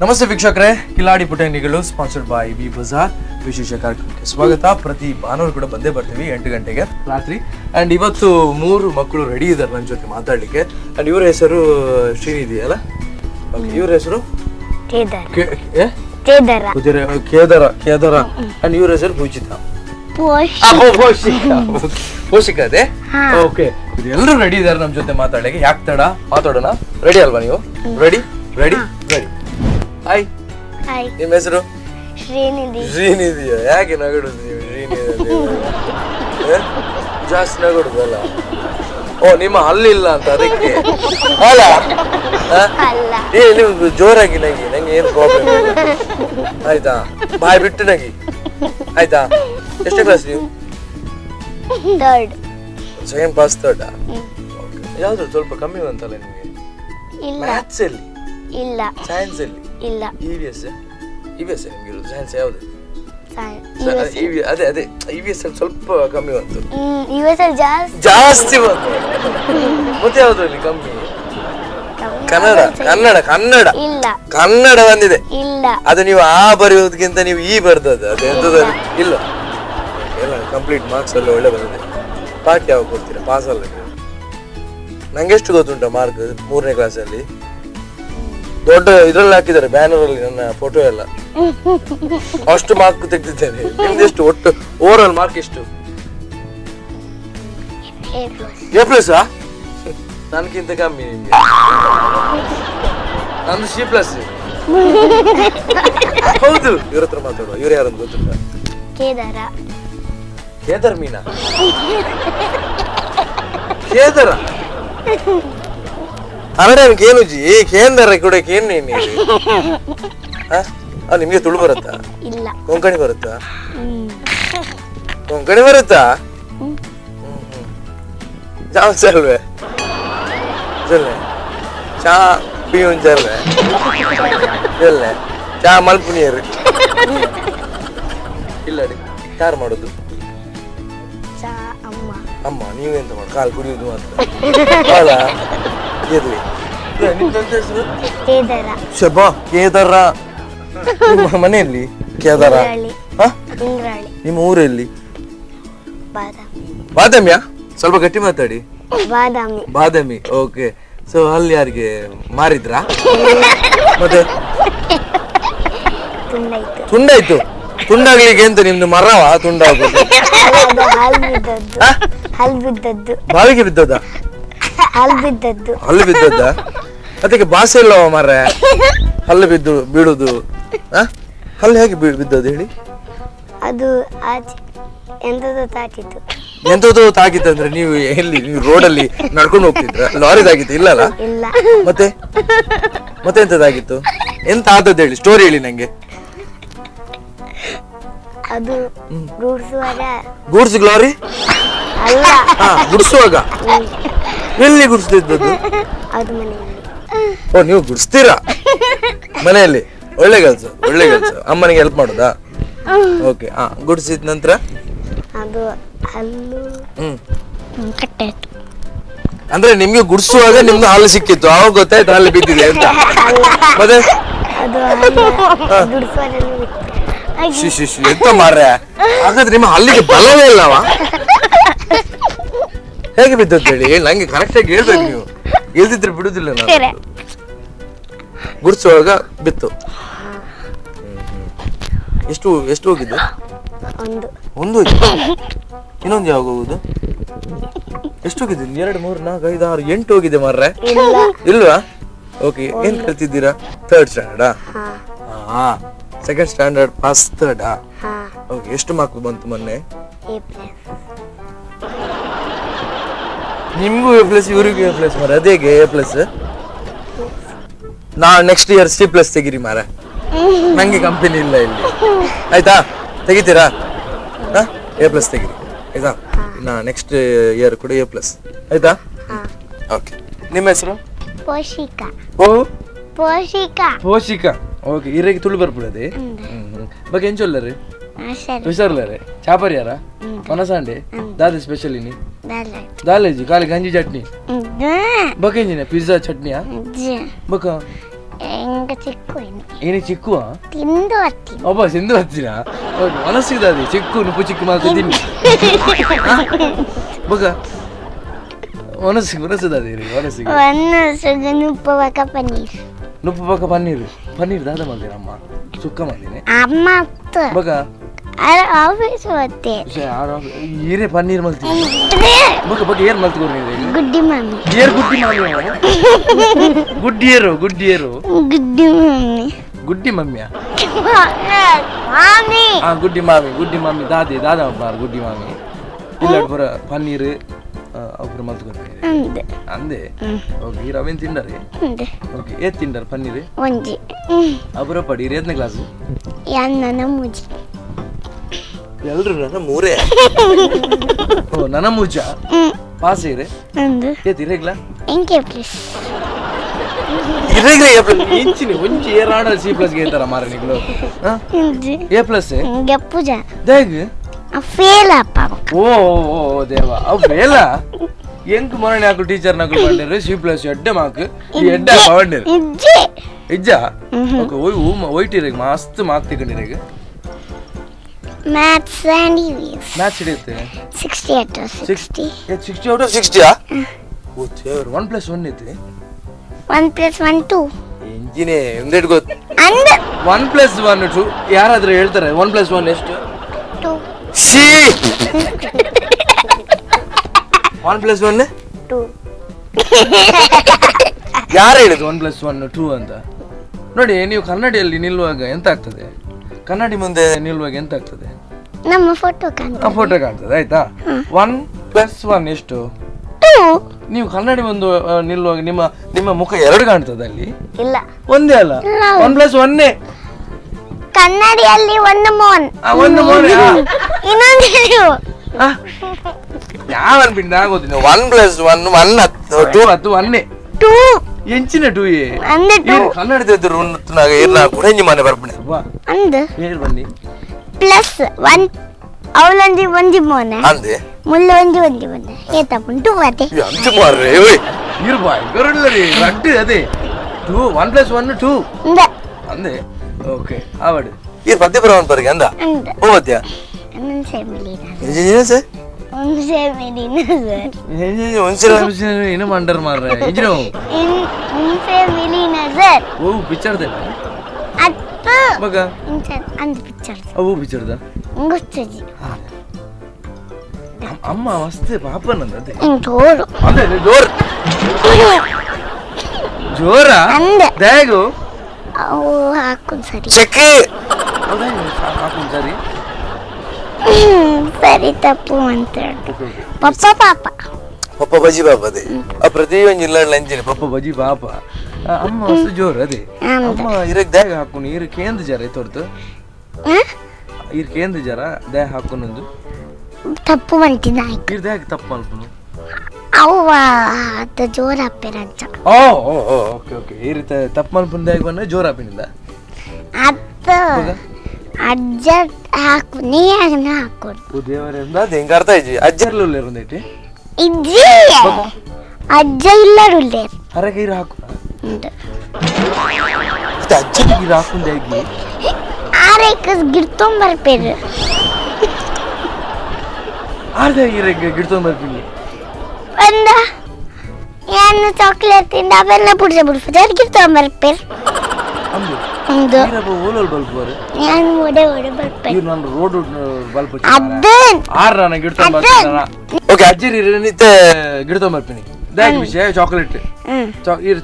ನಮಸ್ತೆ ವೀಕ್ಷಕರೇ, Kiladi ಪುಟೇನಿಗಳು sponsored by B Bazaar ವಿಶೇಷ ಕಾರ್ಯಕ್ರಮಕ್ಕೆ ಸ್ವಾಗತ. ಪ್ರತಿ ಭಾನುವಾರ ಕೂಡ ಬಂದೇ ಬರ್ತೀವಿ 8 ಗಂಟೆಗೆ ರಾತ್ರಿ. ಅಂಡ್ ಇವತ್ತು 3 ಮಕ್ಕಳು ರೆಡಿ ಇದ್ದಾರೆ ನನ್ನ ಜೊತೆ ಮಾತಾಡ್ಲಿಕ್ಕೆ. ಅಂಡ್ ಇವರ ಹೆಸರು ಶ್ರೀನಿಧಿ ಅಲ್ಲ? ಇವರ ಹೆಸರು ಕೇದಾರ. ಅಂಡ್ ಇವರ ಹೆಸರು ಪೂಜಿತಾ. ಪೋಷಿಕ ಅದೇ. ಓಕೆ, ಎಲ್ಲರೂ ರೆಡಿ ಇದ್ದಾರೆ ನಮ್ಮ ಜೊತೆ ಮಾತಾಡ್ಲಿಕ್ಕೆ. ಯಾಕೆ ತಡ, ಮಾತಾಡೋಣ. ರೆಡಿ ಅಲ್ವಾ ನೀವು? Ready ready ready. ಹಾಯ್, ನಿಮ್ಮ ಹೆಸರು? ಶ್ರೀನಿಧಿ. ಯಾಕೆ ನಗಡುದು ನೀವು? ಶ್ರೀನಿಧಿ ಜಾಸ್ತಿ ನಗಡುದಲ್ಲ? ಓ, ನಿಮ್ಮ ಹಲ್ಲಿಲ್ಲ ಅಂತ ಅದಕ್ಕೆ ಅಲ್ಲ? ನೀವು ಜೋರಾಗಿ ನಗಿ, ನಂಗೆ ಏನು ಪ್ರಾಬ್ಲಮ್ ಇಲ್ಲ ಆಯ್ತಾ? ಬಾಯ್ ಬಿಟ್ಟು ನಗಿ ಆಯ್ತಾ? ಎಷ್ಟೇ ಕ್ಲಾಸ್ ನೀವು? Second pass third. ಯಾವ್ದು ಸ್ವಲ್ಪ ಕಮ್ಮಿ ಬಂತಲ್ಲ ನಿಮಗೆ? ಮ್ಯಾಥ್ಸ್ ಅಲ್ಲಿ ಇಲ್ಲ, ಸೈನ್ಸ್ ಅಲ್ಲಿ ಇಲ್ಲ. EVS ನಿಮ್ಗೆ ಸೈನ್ಸ್ ಯಾವ್ದು? ಅದೇ ಅದೇ EVS ಅಲ್ಲಿ ಸ್ವಲ್ಪ ಕಮ್ಮಿ ಬಂತು. ಜಾಸ್ತಿ ಬಂತು. ಮತ್ತೆ ಯಾವ್ದ್ರಲ್ಲಿ ಕಮ್ಮಿ? ಕನ್ನಡ ಬಂದಿದೆ. ಅದು ನೀವು ಆ ಬರೆಯೋದಕ್ಕಿಂತ ನೀವು ಈ ಬರ್ದದ್ದು ಅದು ಎಂತದಲ್ಲಿ ಇಲ್ಲ. ಎಲ್ಲ ಕಂಪ್ಲೀಟ್ ಮಾರ್ಕ್ಸ್ ಎಲ್ಲ ಒಳ್ಳೆ ಬಂದಿದೆ. ಪಾರ್ಟಿ ಯಾವಾಗ ಕೊಡ್ತೀರಾ? ಪಾಸ್ ಅಲ್ಲ? ನಂಗೆ ಎಷ್ಟು ಗೊತ್ತುಂಟ ಮಾರ್ಕ್ 3ನೇ ಕ್ಲಾಸಲ್ಲಿ ದೊಡ್ಡ ಇದ್ರಲ್ಲಿ ಹಾಕಿದ್ದಾರೆ, ಬ್ಯಾನರ್ ಅಲ್ಲಿ ನನ್ನ ಫೋಟೋ ಎಲ್ಲ. ಅಷ್ಟು ಮಾರ್ಕ್ ತೆಗೆದಿದ್ದೇನೆ. ನಿಮ್ದು ಎಷ್ಟು ಒಟ್ಟು ಓವರ್ ಆಲ್ ಮಾರ್ಕ್ ಎಷ್ಟು? A+? ನನ್ಗಿಂತ ಕಮ್ಮಿ ನಿಮ್ಗೆ. ನಂದು C+. ಹೌದು. ಇವ್ರ ಹತ್ರ ಮಾತಾಡುವ. ಇವ್ರು ಯಾರಂತ ಗೊತ್ತುಂಟ? ಕೇದಾರ್ ಮೀನಾ? ಕೇದಾರ ಏನು ಜಿ? ಕೇಂದ್ರ ಕೂಡ ನಿಮ್ಗೆ ತುಳು ಬರುತ್ತಾ? ಕೊಂಕಣಿ ಬರುತ್ತಾ? ಕೊಂಕಣಿ ಬರುತ್ತಾ? ಚಲ್ವೆ ಚಾ ಪಿಯೂನ್ ಚಲ್ವೆ ಚಲ್ಲೆ ಚಾ ಮಲ್ಪುನಿಯರು ಇಲ್ಲ. ಯಾರು ಮಾಡುದು? ಅಮ್ಮ. ನೀವೆಂತ ಮಾಡು? ಕಾಲು ಕುಡಿಯುದು ಮಾತ್ರ ಅಲ್ಲ? ಇರ್ಲಿ. ಶಬಾ ಕೇದಾರ. ನಿಮ್ಮ ಮನೆಯಲ್ಲಿ ಕೇದಾರ? ನಿಮ್ಮ ಊರಲ್ಲಿ ಬಾದಾಮಿಯಾ? ಸ್ವಲ್ಪ ಗಟ್ಟಿ ಮಾತಾಡಿ. ಬಾದಾಮಿ. ಓಕೆ. ಸೊ ಅಲ್ಲಿ ಯಾರಿಗೆ ಮಾರಿದ್ರಾ? ಮತ್ತೆ ತುಂಡಾಯ್ತು. ತುಂಡಾಗ್ಲಿಕ್ಕೆ ಎಂತ ನಿಮ್ದು ಮರವ ತುಂಡಾಗೋದು? ಬಾವಿಗೆ ಬಿದ್ದದ? ಹಲ್ಲು ಬಿದ್ದದ? ಅದಕ್ಕೆ ಭಾಷೆ ಇಲ್ಲವ ಮರ? ಹಲ್ಲು ಬೀಳುದು. ಹಲ್ಲು ಹೇಗೆ ಬಿದ್ದದ್ದು ಹೇಳಿ? ಅದು ಎಂತದ್ದು ತಾಕಿತ್ತು ಅಂದ್ರೆ ನೀವು ಎಲ್ಲಿ? ನೀವು ರೋಡಲ್ಲಿ ನಡ್ಕೊಂಡು ಹೋಗ್ತಿದ್ರ? ಲಾರಿ ತಾಗಿತ್ತು? ಇಲ್ಲಲ್ಲ? ಮತ್ತೆ ಎಂತದಾಗಿತ್ತು? ಎಂತ ಆದದ್ದು ಹೇಳಿ, ಸ್ಟೋರಿ ಹೇಳಿ ನಂಗೆ. ಅದು ಗೂಡ್ಸ್ ಲಾರಿ? ಗುಡ್ಸುವಾಗ? ಎಲ್ಲಿ ಗುಡ್ಸ್ತಿದ್ದದ್ದು? ಓ, ನೀವು ಗುಡ್ಸ್ತೀರಾ ಮನೆಯಲ್ಲಿ? ಒಳ್ಳೆ ಕೆಲಸ. ಅಮ್ಮನಿಗೆ ಹೆಲ್ಪ್ ಮಾಡುದಾ? ಓಕೆ. ಗುಡ್ಸಿದ ನಂತರ ಅಂದ್ರೆ ನಿಮ್ಗೆ ಗುಡ್ಸುವಾಗ ನಿಮ್ದು ಹಾಲು ಸಿಕ್ಕಿತ್ತು, ಅವಾಗ ಗೊತ್ತಾಯ್ತು ಹಾಲು ಬಿದ್ದಿದೆ ಅಂತ? ಮತ್ತೆ ಎಂತ ಮಾರ್ರೆ? ಹಾಗಾದ್ರೆ ನಿಮ್ಮ ಹಲ್ಲಿಗೆ ಬಲವೇ ಇಲ್ಲವ? ಹೇಗೆ ಬಿದ್ದದ್ದು ಹೇಳಿ? ನಂಗೆ ಕರೆಕ್ಟ್ ಆಗಿ ಹೇಳ್ಬೇಕು ನೀವು. ಇಲ್ದಿದ್ರೆ ಬಿಡುದಿಲ್ಲ ನಾನು. ಗುಡ್ಸುವಾಗ ಬಿತ್ತು. ಎಷ್ಟು ಹೋಗಿದ್ದು? ಒಂದು. ಇನ್ನೊಂದು ಯಾವಾಗ ಹೋಗುದು? ಎಷ್ಟು ಹೋಗಿದ್ದು? 2, 3, 4, 5, 6, 8 ಹೋಗಿದೆ ಮಾರ್ರೆ. ಇಲ್ವಾ? ಓಕೆ. ಏನ್ ಕಲ್ತಿದ್ದೀರಾ? 3rd ಸ್ಟ್ಯಾಂಡರ್ಡಾ? Second standard pass 3rd. Okay. ಎಷ್ಟು ಮಾರ್ಕ್ ಬಂತು ಮೊನ್ನೆ? ನಿಮ್ಗೂ A+, ಇವ್ರಿಗೂ A+. ಮಾರ ಅದೇಗೆ A+? ನಾ ನೆಕ್ಸ್ಟ್ ಇಯರ್ C+ ತೆಗಿರಿ ಮಾರ. ನಂಗೆ ಕಂಪನಿ ಇಲ್ಲ ಇಲ್ಲಿ ಆಯ್ತಾ? ತೆಗಿತೀರಾ? A+ ತೆಗಿರಿ ಆಯ್ತಾ? ನಾ ನೆಕ್ಸ್ಟ್ ಇಯರ್ ಕೂಡ A+ ಆಯ್ತಾ? ಓಕೆ. ನಿಮ್ಮ ಹೆಸರು? ಪೋಷಿಕ. ಓಕೆ. ಇರಗೆ ತುಳು ಬರ್ಬಿಡದೆ ಬಗ್ಗೆ ಎಂಚೊಲ್ಲರಿ ಹುಷಾರ್ಲರೆ ಚಾಪರ್ಯಾರ ಮನಸಾಂಡೆ ದಾದ ಸ್ಪೆಷಲ್ ಇನಿ ದಾಲೇಜಿ ಖಾಲಿ ಗಂಜಿ ಚಟ್ನಿ ಬಕೇಂಜಿನ ಪಿಜ್ಜಾ ಚಟ್ನಿಯಾ ಬಕ ನಂಗೆ ಚಿಕ್ಕು ಏನಿ ಚಿಕ್ಕುವ ತಿಂದು ಬರ್ತೀನಿ ಒಬ್ಬ ಸಿಂಧು ಹಚ್ಚಿನ ಮನಸ್ಸಿದೆ ಚಿಕ್ಕು ನುಪ್ಪು ಚಿಕ್ಕು ಮಾತ್ರ ತಿನ್ನಿ ಬಗ ಮನಸ್ಸಿದೆ ಮನಸ್ಸಿಗೆ ಒಂದು ನುಪ್ಪು ಬಕ ಪನ್ನೀರ್ ನುಪ್ಪು ಬಕ ಪನ್ನೀರ್ ದಾದ ಮಾಡ್ತೀನಿ ಅಮ್ಮ ಸುಕ್ಕ ಮಾಡ್ತೀನಿ ಅಮ್ಮ ಬಗ ಆಫೀಸ್ ಹೋಗ್ತೆ ಈರೇ ಪನ್ನೀರ್ ಮಲ್ತೀನಿ ಬಗ ಬಗ ಏರ್ ಮಲ್ತ್ಕೊಂಡು ಗುಡ್ಡಿ ಮಮ್ಮಿ ಏರ್ ಗುಡ್ಡಿ ಮಮ್ಮಿ ಗುಡ್ಡಿಯರು ಗುಡ್ಡಿ ಮಮ್ಮಿಯ ಗುಡ್ಡಿ ಮಾಮಿ ದಾದ ಬಾರ್ ಗುಡ್ಡಿ ಮಾಮಿ ಇಲ್ಲ ಪುರ ಪನ್ನೀರ್ ಅಪುರ ಮಲ್ತ್ಕೊಂಡು ಅಂದೆ ಓಕೆ ಈ ರವೇನ್ ತಿಂಡರೆ ಓಕೆ ಏತ್ ತಿಂಡರ್ ಪನ್ನೀರ್ ಒಂಜಿ ಅಪುರ ಪಡೀರ್ ಏತ್ನೇ ಕ್ಲಾಸ್ ನನ್ನ ಮೂಜಿ ಎಲ್ರು ನನ್ನ ಮೂರೇ ಓ ನನ್ನ ಮೂಜ ಪಾಸ್ ಇರೆ ಏತ್ ಇರೆಗ್ಲ ಎಂಕೆ ಪ್ಲೀಸ್ ಇಂಚಿನಿ ಒಂಚಿ ಏರಾಡ ಸಿ ಪ್ಲಸ್ ಗೆ ಇರ್ತಾರ ಮಾರ ನಿಗಳು ಎ ಪ್ಲಸ್ ಗಪ್ಪುಜ ದೇಗ್ ಫೇಲ್ ಅಪ್ಪ ಓ ದೇವ ಅವ್ ಫೇಲ ಎಂಕ್ ಮೊರನೆ ಹಾಕು ಟೀಚರ್ ನಕಲು ಬಂದಿರು ಸಿ ಪ್ಲಸ್ ಎಡ್ಡೆ ಮಾರ್ಕ್ ಈ ಎಡ್ಡೆ ಬಂದಿರು ಇಜ್ಜ ಓಕೆ ಒಯ್ಟಿರೆಗ್ ಮಸ್ತ್ ಮಾರ್ಕ್ ತಗೊಂಡಿರೆಗ್ ಮ್ಯಾಥ್ಸ್ ಅಂಡ್ ಇವಿಎಸ್ ಮ್ಯಾಥ್ಸ್ ಹಿಡಿಯುತ್ತೆ 60 out of 60 60 out of 60 ಆ ಓ ದೇವ್ರ 1+1 ಐತಿ 1 + 1 2 ಇಂಜಿನೇ ಎಂದೆಡ್ ಗೊತ್ತು ಅಂದ 1+1 2 ಯಾರಾದ್ರೂ ಹೇಳ್ತಾರೆ 1+1 ಎಷ್ಟು 2 ಸಿ 1+1 2 ಯಾರು ಹೇಳಿದ್ರು 1+1 2 ಅಂತ ನೋಡಿ ನೀವು ಕನ್ನಡಿಯಲ್ಲಿ ನಿಲ್ಲುವಾಗ ಎಂತ ಆಗ್ತದೆ ಕನ್ನಡಿ ಮುಂದೆ ನಿಲ್ಲುವಾಗ ಎಂತ ಆಗ್ತದೆ ನಮ್ಮ ಫೋಟೋ ಕಾಣ್ತದೆ ಫೋಟೋ ಕಾಣ್ತದೆ ಆಯ್ತಾ 1+1 ಎಷ್ಟು 2 ನೀವು ಕನ್ನಡಿ ಮುಂದೆ ನಿಲ್ಲುವಾಗ ನಿಮ್ಮ ಮುಖ ಎರಡು ಕಾಣ್ತದೆ ಅಲ್ಲಿ ಇಲ್ಲ ಒಂದೇ ಅಲ್ಲ 1+1 ಕನ್ನಡಿಯಲ್ಲಿ ಒಂದು ಮೋನ್ ಒಂದು ಮೋನೆ ಇನ್ನೊಂದು ಯಾವ ಅನ್ಬಿಟ್ಟು ಆಗೋದಿಲ್ಲ 1+1 1 ಅದು 1 2 ಎಂಚಿನ 2 ಅಂದ 2 ಕನ್ನಡದ ಎದುರು ಉನ್ನತನಾಗ ಇರ್ನ ಕುಡಂಜಿ ಮನೆ ಬರ್ಪಣೆ ಅಂದ ಹೇಳಿ ಬನ್ನಿ ಪ್ಲಸ್ 1 ಅವಲಂದಿ ಒಂಜಿ ಮೋನೆ ಅಂದೆ ಮುಳ್ಳು ಒಂಜಿ ಮೋನೆ ಏತಪ್ಪುಂಟು ಅದೇ ಅಂಚು ಮಾರ್ರೆ ಓಯ್ ಇರ್ಬಾಯ್ ಗರುಡರಿ ರಡ್ಡು ಅದೇ 2 1+1 2 ಅಂದೆ ಓಕೆ ಆವಡು ಇರ್ ಪದ್ಯ ಬರವನ್ ಬರ್ಗೆ ಅಂದ ಅಂದ ಓ ಪದ್ಯ ನನ್ನ ಫ್ಯಾಮಿಲಿನ ಇಂಜಿನಿಯರ್ ಸರ್ ಒಂದು ಫ್ಯಾಮಿಲಿನ ಒಂದ್ಸಲ ಏನು ಮಂಡರ್ ಮಾರ್ರೆ ಇಂಜಿನ ಒಂದು ಫ್ಯಾಮಿಲಿನ ಸರ್ ಓ ಪಿಕ್ಚರ್ ದೇ ಅತ್ತು ಮಗ ಅಂದ ಪಿಕ್ಚರ್ ಅವು ಪಿಕ್ಚರ್ ದ ಗೊತ್ತಜಿ ಅಮ್ಮ ಮಸ್ತ್ ಪಾಪನಂದದೆ ಜೋರು ಅದೇ ಜೋರ್ ಜೋರ ಅಂದ ದ್ಯಾಗು ಅವು ಹಾಕೊಂಡು ಸರಿ ಚೆಕ್ ಹಾಕೊಂಡು ಸರಿ ಸರಿ ತಪ್ಪು ಅಂತ ಪಪ್ಪ ಪಾಪ ಪಪ್ಪ ಬಜಿ ಬಾಪ ಅದೇ ಆ ಪ್ರತಿ ಒಂದು ಜಿಲ್ಲೆ ಲಂಚಿನ ಪಪ್ಪ ಬಜಿ ಪಾಪ ಅಮ್ಮ ಮಸ್ತ್ ಜೋರ್ ಅದೇ ಅಮ್ಮ ಇರಕ್ ದ್ಯಾಗ ಹಾಕೊಂಡು ಇರ್ ಕೇಂದ್ರ ಜರ ತೋರ್ತು ಇರ್ ಕೇಂದ್ರ ಜರ ದ್ಯಾಗ ಹಾಕೊಂಡೊಂದು ತಪ್ಪು ಬಂತಿದ್ದ ಇರ್ ದ್ಯಾಗ ತಪ್ಪು ಅನ್ಕೊಂಡು ಅವ್ವ ಅದು ಜೋರ್ ಹಾಕ್ಬೇರಂತ ಓ ಓಕೆ ಓಕೆ ಈ ರೀತಿ ತಪ್ಪು ಮಲ್ಪಂದಾಗ ಬಂದ್ರೆ ಜೋರ್ ಹಾಪಿನಿಂದ ಅದು ಅಜ್ಜ ಹಾಕು ನೀ ಹಾಕೊಂಡು ದೇವರಿಂದ ಅದು ಹೆಂಗ ಅರ್ಥ ಆಯ್ತು ಅಜ್ಜರ್ಲು ಇರುಂದೈತಿ ಇಜ್ಜಿ ಅಜ್ಜ ಇಲ್ಲರುಲ್ಲೇ ಹರಗೆ ಇರು ಹಾಕು ಅಜ್ಜನಿಗೆ ಇರು ಹಾಕೊಂಡಾಗಿ ಆರೈಕಸ್ ಗಿಡ್ತೊಂಬರ್ಪೇರು ಆರ್ದ ಇರಗೆ ಗಿಡ್ತೊಂಬರ್ತೀನಿ ಒಂದ ಏನು ಚಾಕ್ಲೇಟ್ ತಿಂದ ಅವೆಲ್ಲ ಬುಡ್ಸ ಬುಡ್ಸ ಗಿಡ್ತೊಂಬರ್ಪೇರು ಅಂದು ಒಂದು ಓಲೋಲ್ ಬಲ್ಪ್ ಬರು ನಾನು ಒಡೆ ಬರ್ಪೇರು ಇವ್ರು ನಾನು ರೋಡ್ ಬಲ್ಪ್ ಅದು ಆರ್ ನಾನು ಗಿಡ್ತೊಂಬರ್ತೀನಿ ಓಕೆ ಅಜ್ಜರಿ ನಿತ್ತೆ ಗಿಡ್ತೊಂಬರ್ತೀನಿ ದ್ಯಾಗ ವಿಷಯ ಚಾಕ್ಲೇಟ್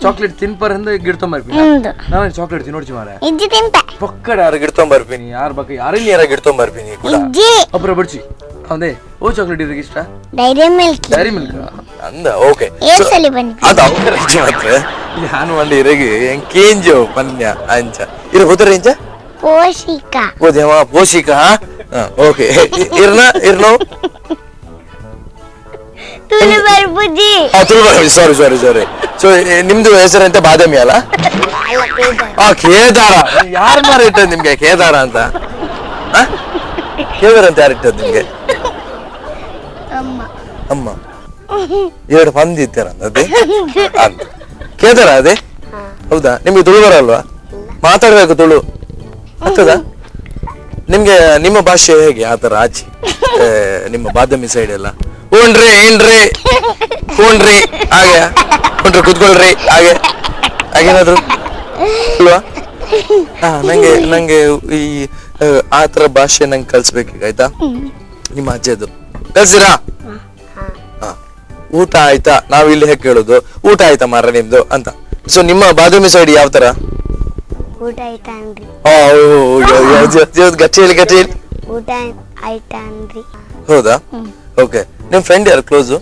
ಚಾಕ್ಲೇಟ್ ತಿನ್ಪರ್ ಅಂದ ಗಿಡ್ತೊಂಬರ್ತೀನಿ ನಾನು ಚಾಕ್ಲೇಟ್ ತಿನ್ನೋಡ್ಚಿ ಮಾರ ಇಜ್ಜಿ ತಿಂತ ಪಕ್ಕಡ ಯಾರು ಗಿಡ್ತೊಂಬರ್ತೀನಿ ಯಾರ ಬಗ್ಗೆ ಯಾರಿನ ಯಾರ ಗಿಡ್ತೊಂಬರ್ತೀನಿ ಕೂಡ ಇಜ್ಜಿ ಅப்புறம் ಬಡ್ಚಿ ಅದೇ ಓ ಚಾಕ್ಲೇಟ್ ಇರಕ್ಕೆ ಇಷ್ಟ ಡೈರಿ ಮಿಲ್ಕ್ ಡೈರಿ ಮಿಲ್ಕ್ ಅಂದ ಓಕೆ ಏಸಲಿ ಬಂತು ಅದು ಅವ್ರ ರಜೆ ಮಾತ್ರ ನಾನು ಒಂದು ಇರಗೆ ಎಂಕೇಂಜೋ ಪನ್ಯ ಅಂಚ ಇರ ಹೋತರ ಇಂಚ ಪೋಷಿಕ ಓ ದೇವ ಪೋಷಿಕ ಓಕೆ ಇರ್ನೋ ತುಳುಬರ್ ಬುಜ್ಜಿ ತುಳುಬಾವಿ ಸಾರಿ ಸೊ ನಿಮ್ದು ಹೆಸರು ಅಂತ ಬಾದಾಮಿ ಅಲ್ಲ ಕೇದಾರ ಯಾರು ಮಾರ ಇಟ್ಟದ್ ನಿಮ್ಗೆ ಕೇದಾರ ಅಂತ ಕೇದಾರ ಅಂತ ಯಾರು ಇಟ್ಟದ್ ನಿಮ್ಗೆ ಅಮ್ಮ ಎರಡು ಪಂದಿ ಇತ್ತಾರ ಅದೇ ಅಂತ ಕೇದಾರ ಅದೇ ಹೌದಾ ನಿಮ್ಗೆ ತುಳುಬಾರ ಅಲ್ವಾ ಮಾತಾಡ್ಬೇಕು ತುಳು ಆಗ್ತದ ನಿಮ್ಗೆ? ನಿಮ್ಮ ಭಾಷೆ ಹೇಗೆ ಆತರ ಆಚೆ ನಿಮ್ಮ ಬಾದಾಮಿ ಸೈಡ್ ಎಲ್ಲ ಹೂನ್ರಿ ಏನ್ರಿ ಹೂನ್ರಿ ಹಾಗೆ ಹೂನ್ರಿ ಕುತ್ಕೊಳ್ರಿ ಹಾಗೆ ಹಾಗೇನಾದ್ರು ಅಲ್ವಾ? ನಂಗೆ ಈ ಆತರ ಭಾಷೆ ನಂಗೆ ಕಲ್ಸ್ಬೇಕೀಗ ಆಯ್ತಾ? ನಿಮ್ಮ ಅಜ್ಜದು ಕಲ್ಸಿರಾ? ಊಟ ಆಯ್ತಾ? ನಾವ್ ಇಲ್ಲಿ ಹೇಗೆ ಕೇಳುದು ಊಟ ಆಯ್ತಾ ಮಾರ ನಿಮ್ದು ಅಂತ. ಸೊ ನಿಮ್ಮ ಬಾದಾಮಿ ಸೈಡ್ ಯಾವ ತರ? ಊಟ ಆಯ್ತಾ ಅನ್ರಿ. ಗಟ್ಟಿಯಲ್ಲಿ ಊಟ ಆಯ್ತಾ ಅನ್ರಿ. ಹೌದಾ? ಓಕೆ. ನಿಮ್ ಫ್ರೆಂಡ್ ಯಾರು ಕ್ಲೋಸು?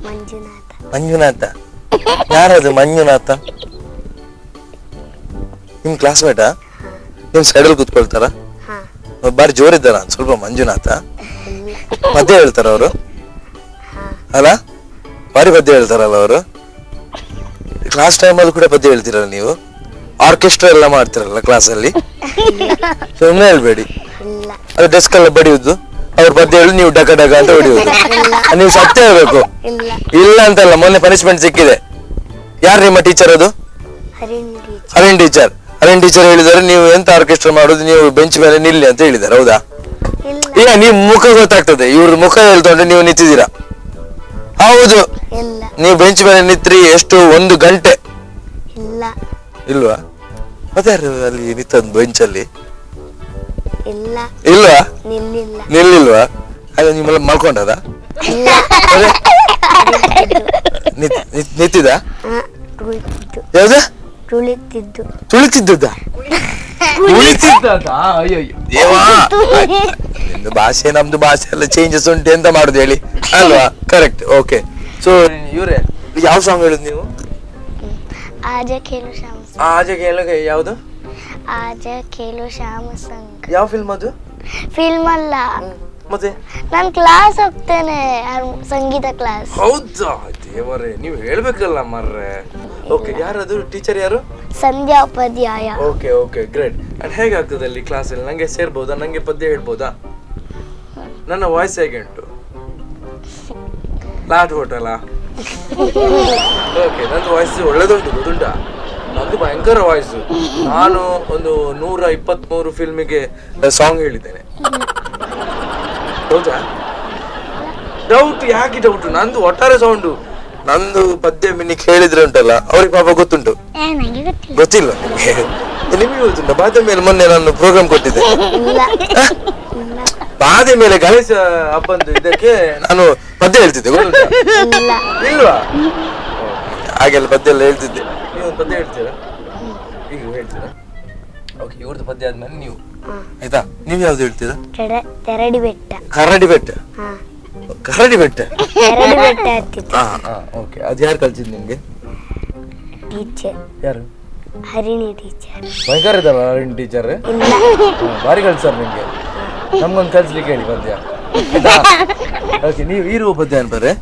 ಮಂಜುನಾಥ. ಮಂಜುನಾಥ ಯಾರದು ಮಂಜುನಾಥ? ನಿಮ್ ಕ್ಲಾಸ್ಮೇಟಾ? ನಿಮ್ ಸೈಡಲ್ಲಿ ಕೂತ್ಕೊಳ್ತಾರ? ಬಾರಿ ಜೋರಿದ್ದಾರ ಸ್ವಲ್ಪ ಮಂಜುನಾಥ? ಪದ್ಯ ಹೇಳ್ತಾರ ಅವರು ಅಲ್ಲ? ಬಾರಿ ಪದ್ಯ ಹೇಳ್ತಾರಲ್ಲ ಅವರು. ಕ್ಲಾಸ್ ಟೈಮ್ ಅಲ್ಲಿ ಕೂಡ ಪದ್ಯ ಹೇಳ್ತೀರಲ್ಲ ನೀವು? ಆರ್ಕೆಸ್ಟ್ರಾ ಎಲ್ಲ ಮಾಡ್ತಿರಲ್ಲ ಕ್ಲಾಸಲ್ಲಿ? ಸುಮ್ಮನೆ ಹೇಳ್ಬೇಡಿ. ಅದು ಡೆಸ್ಕ್ ಎಲ್ಲ ಬಡಿಯುವುದು, ಅವ್ರ ಪದ್ಯ ಹೇಳಿ ನೀವು ಡಕ ಡಕ ಅಂತ ಹೊಡಿಯುವುದು. ನೀವು ಸತ್ಯ ಹೇಳ್ಬೇಕು. ಇಲ್ಲ ಅಂತಲ್ಲ, ಮೊನ್ನೆ ಪನಿಷ್ಮೆಂಟ್ ಸಿಕ್ಕಿದೆ. ಯಾರು ನಿಮ್ಮ ಟೀಚರ್? ಅದು ಅರವಿಂದ್ ಟೀಚರ್. ಅರವಿಂದ್ ಟೀಚರ್ ಹೇಳಿದಾರೆ ನೀವು ಎಂತ ಆರ್ಕೆಸ್ಟ್ರಾ ಮಾಡುದು, ನೀವು ಬೆಂಚ್ ಮೇಲೆ ನಿಲ್ಲಿ ಅಂತ ಹೇಳಿದಾರೆ. ಹೌದಾ? ಇಲ್ಲ, ನೀವು ಮುಖ ಗೊತ್ತಾಗ್ತದೆ. ಇವ್ರ ಮುಖ ಹೇಳ್ತೊಂಡ್ರೆ ನೀವು ನಿಂತಿದ್ದೀರಾ. ಹೌದು, ನೀವು ಬೆಂಚ್ ಮೇಲೆ ನಿಂತ್ರಿ ಎಷ್ಟು 1 ಗಂಟೆ? ಇಲ್ವಾ? ಮತ್ತೆ ಯಾರು ಅಲ್ಲಿ ನಿಂತದ್ ಬೆಂಚಲ್ಲಿ? ಇಲ್ವಾ? ನಿಲ್ಲಿಲ್ವಾ? ಹಾಗೆ ನಿಮ್ಮೆಲ್ಲ ಮಲ್ಕೊಂಡದ? ನಿಂತಿದ? ಯಾವ್ದ? ತುಳಿತಿದ್ದ? ನಿಮ್ದು ಭಾಷೆ ನಮ್ದು ಭಾಷೆ ಎಲ್ಲ ಚೇಂಜಸ್ ಉಂಟು, ಎಂತ ಮಾಡುದು ಹೇಳಿ ಅಲ್ವಾ? ಕರೆಕ್ಟ್. ಓಕೆ. ಸೊ ಇವ್ರೆ ಯಾವ ಸಾಂಗ್ ಹೇಳುದು ನೀವು? ಆಜ ಕೇಳು ಯಾವ್ದು? ಆಜ ಕೇಳು ಶ್ಯಾಮ ಸಂಗ್. ಯಾವ ಫಿಲ್ಮ್ ಅದು? ಫಿಲ್ಮ್ ಅಲ್ಲ, ಮತ್ತೆ ನಾನು ಕ್ಲಾಸ್ ಹೋಗ್ತೇನೆ, ಸಂಗೀತ ಕ್ಲಾಸ್. ಹೌದಾ? ದೇವರೇ, ನೀವು ಹೇಳ್ಬೇಕಲ್ಲ ಮಾರ್ರೆ. ಓಕೆ. ಯಾರದು ಟೀಚರ್? ಯಾರು? Sandhya Upadhyay. Okay okay, great. And ಹೇಗಾಗ್ತದೆ ಅಲ್ಲಿ ಕ್ಲಾಸಲ್ಲಿ? ನಂಗೆ ಸೇರ್ಬೋದಾ? ನಂಗೆ ಪದ್ಯ ಹೇಳ್ಬೋದಾ? ನನ್ನ ವಾಯ್ಸ್ ಹೇಗೆ ಉಂಟು? ಲಾಟ್ ಹೋಟೆಲ? ಓಕೆ, ನಂದು ವಾಯ್ಸ್ ಒಳ್ಳೆದುಂಟು, ಗೊತ್ತುಂಟಾ? ನಂದು ಭಯಂಕರ ವಾಯ್ಸು. ನಾನು ಒಂದು 123 ಫಿಲ್ಮಿಗೆ ಸಾಂಗ್ ಹೇಳಿದ್ದೇನೆ. ಹೌದಾ? ಡೌಟ್ ಯಾಕೆ ಡೌಟ್? ನಂದು ಒಟ್ಟಾರೆ ಸೌಂಡು. ನಂದು ಪದ್ಯ ಮಿನಿಕ್ ಹೇಳಿದ್ರೆ ಉಂಟಲ್ಲ, ಅವ್ರಿಗೆ ಪಾಪ ಗೊತ್ತುಂಟು. ಗೊತ್ತಿಲ್ಲ ನಿಮ್ಗೆ? ನಿಮ್ಗೆ ಗೊತ್ತುಂಟ? ಬಾದಾಮಿ ಮೇಲೆ ಮೊನ್ನೆ ನಾನು ಪ್ರೋಗ್ರಾಮ್ ಕೊಟ್ಟಿದ್ದೆ. ಬಾದಾಮಿ ಮೇಲೆ ಗಣೇಶ ಹಬ್ಬಂದು ಇದಕ್ಕೆ ನಾನು ಪದ್ಯ ಹೇಳ್ತಿದ್ದೆ, ಗೊತ್ತುಂಟ? ಇಲ್ವಾ? ಹಾಗೆಲ್ಲ ಪದ್ಯ ಎಲ್ಲ ಹೇಳ್ತಿದ್ದೆ. ನೀವು ಒಂದು ಪದ್ಯ ಹೇಳ್ತೀರಾ? ಈಗ ಹೇಳ್ತೀರಾ? ಓಕೆ, ಇವ್ರದ್ದು ಪದ್ಯ ಆದ್ಮೇಲೆ ನೀವು, ಆಯ್ತಾ? ನೀವು ಯಾವ್ದು ಹೇಳ್ತೀರಾ? ತೆರಡಿ ಬೆಟ್ಟ. ಕರಡಿ ಬೆಟ್ಟ? ಕರಡಿ ಬೆಟ್ಟ? ತೆರಡಿ ಬೆಟ್ಟ ಹತ್ತಿತ್ತು. ಓಕೆ. ಅದು ಯಾರು ಕಲ್ಸಿದ್ ನಿಮ್ಗೆ? ಟೀಚರ್. ಯಾರು? ಹರಿಣಿ ಟೀಚರ್. ಭಯಂಕರ ಇದ್ದಾರ ಹರಿಣಿ ಟೀಚರ್? ಬಾರಿ ಕಲ್ಸಾರ ನಿಮ್ಗೆ. ನಮ್ಗೊಂದು ಕಲ್ಸ್ಲಿಕ್ಕೆ ಹೇಳಿ ಪದ್ಯ. ಓಕೆ, ನೀವು ಇರುವ ಪದ್ಯ ಅಂತಾರೆ?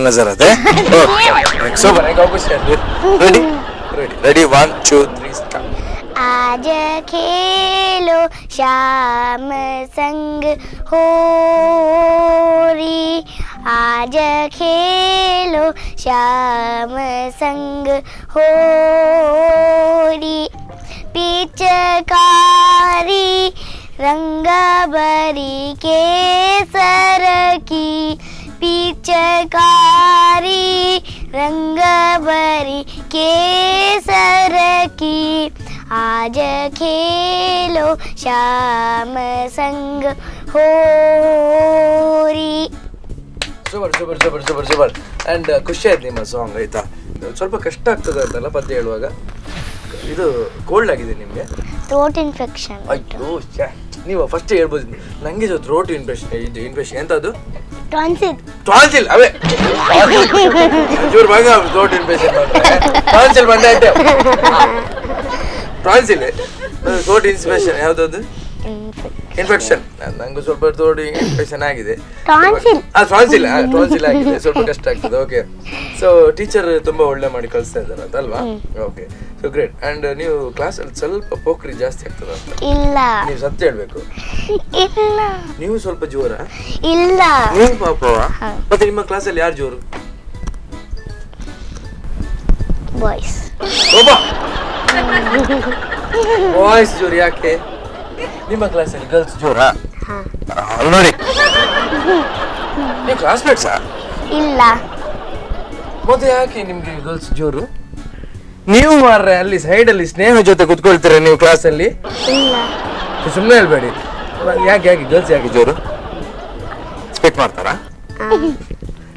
नजर आते हैं. सो बनेगा कुछ रेडी रेडी 1 2 3 स्टार्ट. आज खेलो श्याम संग होरी, आज खेलो श्याम संग होरी, पिचकारी रंग भरी केसर की, पिचकारी रंग भरी केसर की, आज खेलो श्याम संग होरी. Super super super super super. And ಖುಷಿ ಆಯ್ತು ನಿಮ್ಮ ಸಾಂಗ್, ಆಯ್ತಾ? ಸ್ವಲ್ಪ ಕಷ್ಟ ಆಗ್ತದೆ ಅಂತಲ್ಲ ಪದ್ಯ ಹೇಳುವಾಗ? ಇದು ಕೋಲ್ಡ್ ಆಗಿದೆ ನಿಮಗೆ? Throat infection. ಅಯ್ಯೋ, ನೀವು ಫಸ್ಟ್ ಹೇಳ್ಬೋದು. ನಂಗೆ ಥ್ರೋಟ್ ಇನ್ಫೆಕ್ಷನ್. ಇದು ಇನ್ಫೆಕ್ಷನ್ ಎಂತ? ಅದು ಟಾನ್ಸಿಲ್. ಟಾನ್ಸಿಲ್? ಅವೇ ಚೂರು ಭಾಗ ಥ್ರೋಟ್ ಇನ್ಫೆಕ್ಷನ್ ಟಾನ್ಸಿಲ್ ಬಂದ ಟಾನ್ಸಿಲ್ ಥ್ರೋಟ್ ಇನ್ಫೆಕ್ಷನ್ ಯಾವ್ದು? ಇನ್ಫೆಕ್ಷನ್. ನಂಗೆ ಸ್ವಲ್ಪ ಥ್ರೋಟ್ ಇನ್ಫೆಕ್ಷನ್ ಆಗಿದೆ. ಟಾನ್ಸಿಲ್ ಟಾನ್ಸಿಲ್ ಆಗಿದೆ, ಸ್ವಲ್ಪ ಕಷ್ಟ ಆಗ್ತದೆ. ಓಕೆ. ಸೊ ಟೀಚರ್ ತುಂಬಾ ಒಳ್ಳೆ ಮಾಡಿ ಕಳಿಸ್ತಾ ಇದ್ದಾರೆ ಅಂತ ಅಲ್ವಾ? Okay, so great. ಅಂಡ್ ನೀವು ಕ್ಲಾಸ್ ಅಲ್ಲಿ ಸ್ವಲ್ಪ ಪೋಖ್ರಿ ಜಾಸ್ತಿ ಆಗ್ತದ ಅಂತ? ಇಲ್ಲ. ನೀವು ಸತ್ಯ ಹೇಳ್ಬೇಕು. ಇಲ್ಲ. ನೀವು ಸ್ವಲ್ಪ ಜೋರ? ಇಲ್ಲ. ನೀವು ಪಾಪವ? ಮತ್ತೆ ನಿಮ್ಮ ಕ್ಲಾಸ್ ಅಲ್ಲಿ ಯಾರು ಜೋರು? ಬಾಯ್ಸ್. ಬಾಯ್ಸ್ ಜೋರು ಯಾಕೆ? ನಿಮ್ಮ ಕ್ಲಾಸಲ್ಲಿ ಗರ್ಲ್ಸ್ ಜೋರಾ? ನೋಡಿ ನೀವು ಕ್ಲಾಸ್ಮೇಟ್ಸಾ? ಇಲ್ಲ. ಮತ್ತೆ ಯಾಕೆ ನಿಮ್ಗೆ ಗರ್ಲ್ಸ್ ಜೋರು? ನೀವು ಮಾರ್ರೆ ಅಲ್ಲಿ ಸೈಡಲ್ಲಿ ಸ್ನೇಹ ಜೊತೆ ಕುತ್ಕೊಳ್ತೀರ ನೀವು ಕ್ಲಾಸಲ್ಲಿ? ಇಲ್ಲ. ಸುಮ್ಮನೆ ಹೇಳ್ಬೇಡಿ. ಯಾಕೆ ಯಾಕೆ ಗರ್ಲ್ಸ್ ಯಾಕೆ ಜೋರು? ಸ್ಪೆಕ್ಟ್ ಮಾಡ್ತಾರಾ?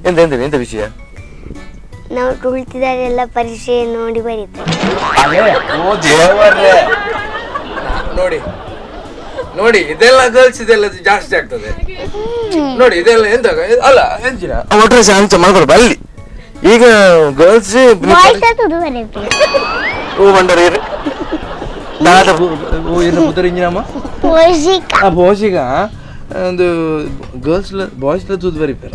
ಎಂತ ಎಂತ ಎಂತ ವಿಷಯ? ನಾವು ಕುಳಿತಿದ್ದಾರೆಲ್ಲ ಪರೀಕ್ಷೆ ನೋಡಿ ಬರೀತಾರೆ. ನೋಡಿ ನೋಡಿ ಇದೆಲ್ಲ ಗರ್ಲ್ಸ್ ಇದೆಲ್ಲ ಜಾಸ್ತಿ ಆಗ್ತದೆ ನೋಡಿ. ಇದೆಲ್ಲ ಎಂತ ಅಲ್ಲ ಎಂಚಿನ ಒಟ್ಟರೆ ಚಾನ್ಸ್ ಮಾಡ್ಕೊಳ್ಬ ಅಲ್ಲಿ. ಈಗ ಗರ್ಲ್ಸ್ ಓ ಬಂಡರ ಏನು ಪುತ್ರ ಇಂಜಿನಮ್ಮ ಭೋಷಿಗ ಒಂದು ಗರ್ಲ್ಸ್ ಬಾಯ್ಸ್ ತೂದು ಬರೀತಾರ.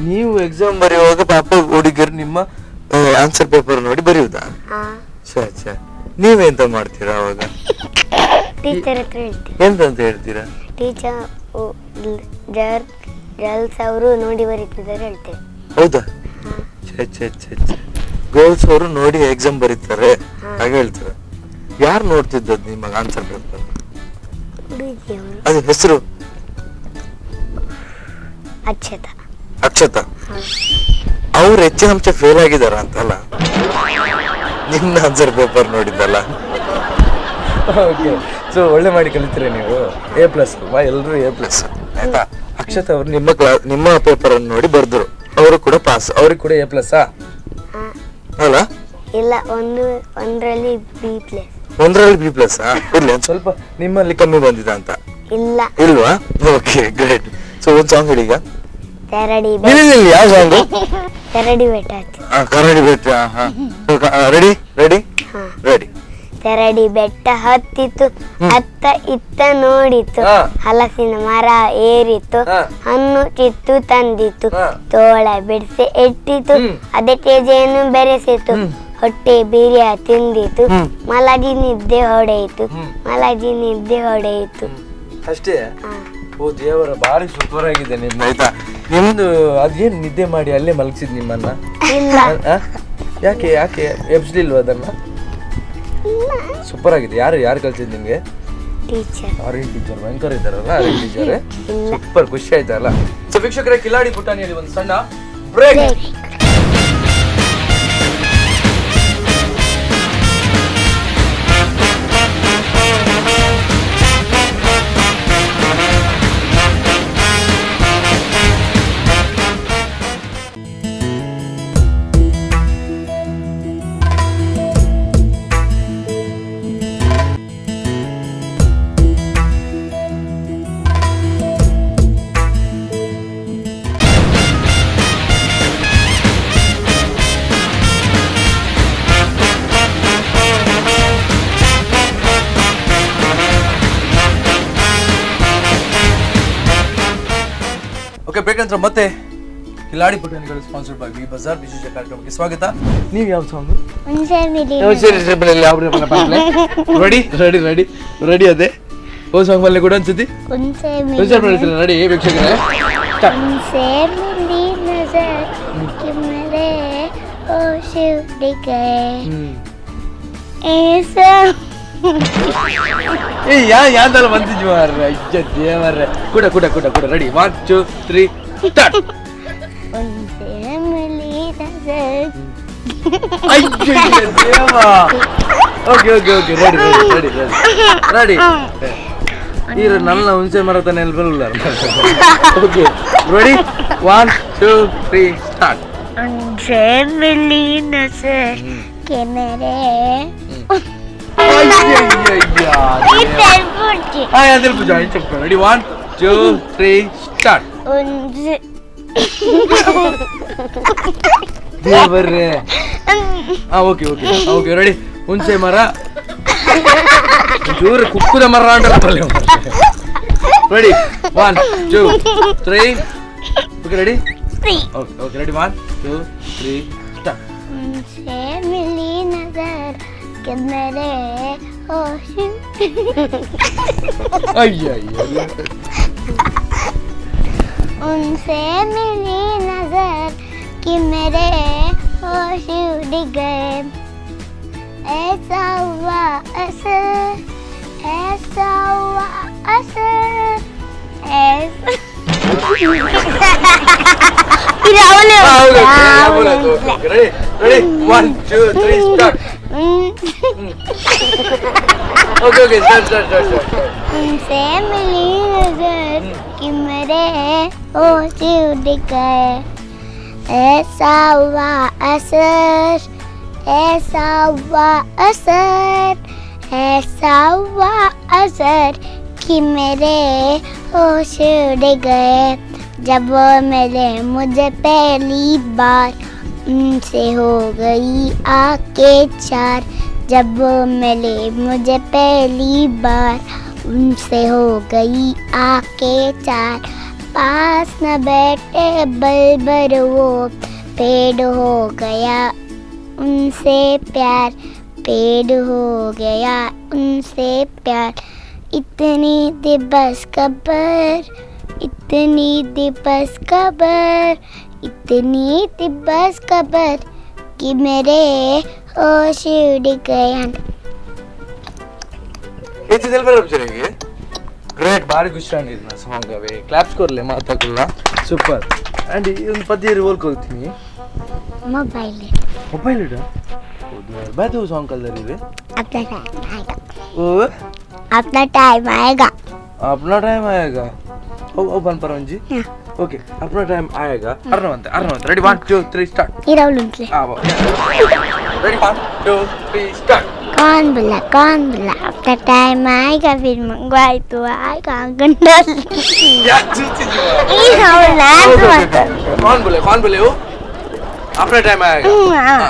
ನೀವು ಎಕ್ಸಾಮ್ ಬರೆಯುವಾಗ ಪಾಪ ಹುಡುಗರು ನಿಮ್ಮ ಆನ್ಸರ್ ಪೇಪರ್ ನೋಡಿ ಬರೆಯುವುದಾ? ನೀವೆಂತ ಮಾಡ್ತೀರಾ ಅವಾಗ? ಟೀಚರ್ ಹತ್ರ ಹೇಳ್ತೀವಿ. ಎಂತ ಹೇಳ್ತೀರಾ? ಟೀಚರ್ ಗರ್ಲ್ಸ್ ಅವರು ನೋಡಿ ಬರೀತಿದ್ದಾರೆ ಹೇಳ್ತೇವೆ. ಹೌದಾ? ಗರ್ಲ್ಸ್ ಅವರು ನೋಡಿ ಎಕ್ಸಾಮ್ ಬರೀತಾರೆ ಹಾಗೆ ಹೇಳ್ತಾರೆ. ಯಾರು ನೋಡ್ತಿದ್ದದ್ದು ನಿಮ್ಮ ಆನ್ಸರ್ ಪೇಪರ್? ಅದು ಹೆಸರು? ಅಕ್ಷತಾ. ಅಕ್ಷತಾ. ಅವ್ರು ಹೆಚ್ಚಿನ ಅಂಶ ಫೇಲ್ ಆಗಿದಾರ ಅಂತಲ್ಲ ನಿಮ್ಮ ಆನ್ಸರ್ ಪೇಪರ್ ನೋಡಿದ್ದಲ್ಲ. ಸೊ ಒಳ್ಳೆ ಮಾಡಿ ಕಲಿತೀರ ನೀವು. A+, ಎಲ್ಲರೂ A+. ಆಯ್ತಾ? ಅಕ್ಷತಾ ಅವರು ನಿಮ್ಮ ಪೇಪರ್ ಅನ್ನು ನೋಡಿ ಬರ್ದ್ರು, ಅವರು ಕೂಡ ಪಾಸ್, ಅವ್ರಿಗೆ ಕೂಡ A+. ಅಲ್ಲ? ಇಲ್ಲ, ಒಂದರಲ್ಲಿ B+. ಒಂದರಲ್ಲಿ B+. ಇರ್ಲಿ, ಒಂದ್ ಸ್ವಲ್ಪ ನಿಮ್ಮಲ್ಲಿ ಕಮ್ಮಿ ಬಂದಿದೆ ಅಂತ. ಇಲ್ಲ. ಇಲ್ವಾ? Okay great. ಸೊ ಒಂದ್ ಸಾಂಗ್ ಹೇಳಿ ಈಗ. ಯಾವ ಸಾಂಗ್? ಕರಡಿ ಬೆಟ್ಟ. ಕರಡಿ ಬೆಟ್ಟ. Ready ready ready. ಕರಡಿ ಬೆಟ್ಟ ಹತ್ತಿತ್ತು, ಅತ್ತ ಇತ್ತ ನೋಡಿತು, ಹಲಸಿನ ಮರ ಏರಿತು, ಹಣ್ಣು ಕಿತ್ತು ತಂದಿತು, ತೋಳ ಬಿಡಿಸಿ ಇಟ್ಟಿತು, ಅದಕ್ಕೆ ಜೇನು ಬೆರೆಸಿತು, ಹೊಟ್ಟೆ ಬಿರಿಯ ತಿಂದಿತು, ಮಲಗಿ ನಿದ್ದೆ ಹೊಡೆಯಿತು. ಅಷ್ಟೇ? ಓ ದೇವರ, ಬಾರಿ ಸೂಪರ್ ಆಗಿದೆ ನಿಮ್ದು. ಆಯ್ತಾ? ನಿಮ್ದು ಅದೇನ್ ನಿದ್ದೆ ಮಾಡಿ ಅಲ್ಲೇ ಮಲಗಿಸಿದ್ ನಿಮ್ಮನ್ನ? ಯಾಕೆ ಯಾಕೆ ಎಬ್ಸ್ಲಿಲ್ವ ಅದನ್ನ? ಸೂಪರ್ ಆಗಿದೆ. ಯಾರು ಕಲ್ಸಿದ್ ನಿಮ್ಗೆ? ಟೀಚರ್ ಭಯಂಕರ ಇದ್ದಾರಲ್ಲ ಟೀಚರ್. ಸೂಪರ್, ಖುಷಿ ಆಯ್ತಲ್ಲ? ಸೊ ವೀಕ್ಷಕರೇ, ಕಿಲಾಡಿ ಪುಟಾಣಿಯಲ್ಲಿ ಒಂದು ಸಣ್ಣ ಬ್ರೇಕ್. ಓಕೆ, ಬ್ರೇಕ್ ನಂತರ ಮತ್ತೆ ಕಿಲಾಡಿ ಪುಟಾಣಿಗಳು ಸ್ಪಾನ್ಸರ್ಡ್ ಬೈ ವಿ ಬಜಾರ್ ವಿಶೇಷ ಕಾರ್ಯಕ್ರಮಕ್ಕೆ ಸ್ವಾಗತ. ನೀವು ಯಾವ ಸಾಂಗ್? ರೆಡಿ ಅದೇ ಓ ಸಾಂಗ್ ಬಲ್ಲೆ ಕೂಡ ಅನ್ಸುತ್ತಿ ರೆಡಿ ವೀಕ್ಷಕರೇ. ಯಾವ್ದಲ್ಲ ಬಂದಿದ್ವಿ ಮಾರ್ರೆ, ಅಜ್ಜ ದೇವರ್ರೆ. ಕೂಡ ರೆಡಿ 1 2 3 ಸ್ಟಾರ್ಟ್. Okay ready. ನೀರು ನನ್ನ ಹುಣಸೆ ಮರ ತಾನೆ ಬರಲ್ಲ. Okay ready 1 2 3 start. Ready 1 2 3 start. ದೇವರೇ. Okay ready. ಹುಣಸೆ ಮರ ಚೂರು ಕುಕ್ಕುದ ಮರ ಅಂತಲ್ಲ. Ready 1 2 3 okay ready. Okay ready 1 2 3 start. उनसे मिली नजर कि मेरे होश उड़ गए ऐसा हुआ असर ऐसा हुआ असर ऐसा Ready? 1, 2, 3, start. Okay, start. उनसे मिली नजर कि मेरे होश उड़ गए ऐसा हुआ असर ऐसा हुआ असर ऐसा हुआ असर कि मेरे होश उड़ गए जब वो मिले मुझे पहली बार उनसे हो गई आंखें चार जब वो मिले मुझे पहली बार उनसे हो गई आंखें चार पास न बैठे बलबर वो पेड़ हो गया उनसे प्यार पेड़ हो गया उनसे प्यार इतनी थी बस खबर इतनी थी बस खबर इतनी थी बस खबर कि मेरे होश उड़ गए It's a silver option. Great, very good stand is na song away. Claps korle mata kulla. Super. And in padi roll kortini. Mobile ida. Odhar badu song kallar ive. अपना टाइम आएगा Oh, अपना time आएगा अपना time आएगा. Oh, ban paran ji. Okay, अपना time आएगा. Arnav. Ready, 1, 2, 3, start. ये राहुल उनसे Ready, 1, 2, 3, start. कौन बोला अपना टाइम आएगा फिर मंगवाई तो आएगा गंडल Yeah, चूची जी. ये राहुल कौन बोले वो? अपना टाइम आएगा.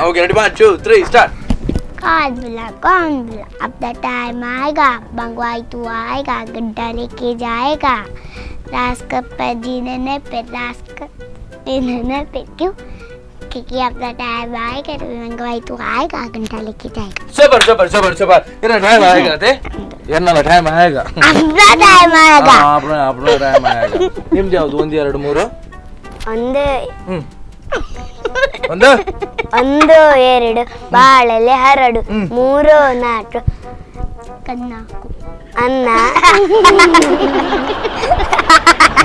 Okay, ready, 1, 2, 3, start. कौन बोला अपना टाइम आएगा मंगवाई तो आएगा गड्ढा लेके जाएगा रास कप्पा जीने पे रास कप्पा पे क्यों क्योंकि अपना टाइम आएगा तो मंगवाई तो आएगा गड्ढा लेके जाएगा सबर इतना टाइम आएगा ते एन्नला टाइम आएगा अपना टाइम आएगा अपना टाइम आएगा ನಿಮ್ದು ಯಾವುದು 1 2 3 ಒಂದು ಎರಡು ಬಾಳೆಲೆ ಹರಡು ಮೂರು ನಾಲ್ಕು ಕನ್ನಾಕು ಅನ್ನ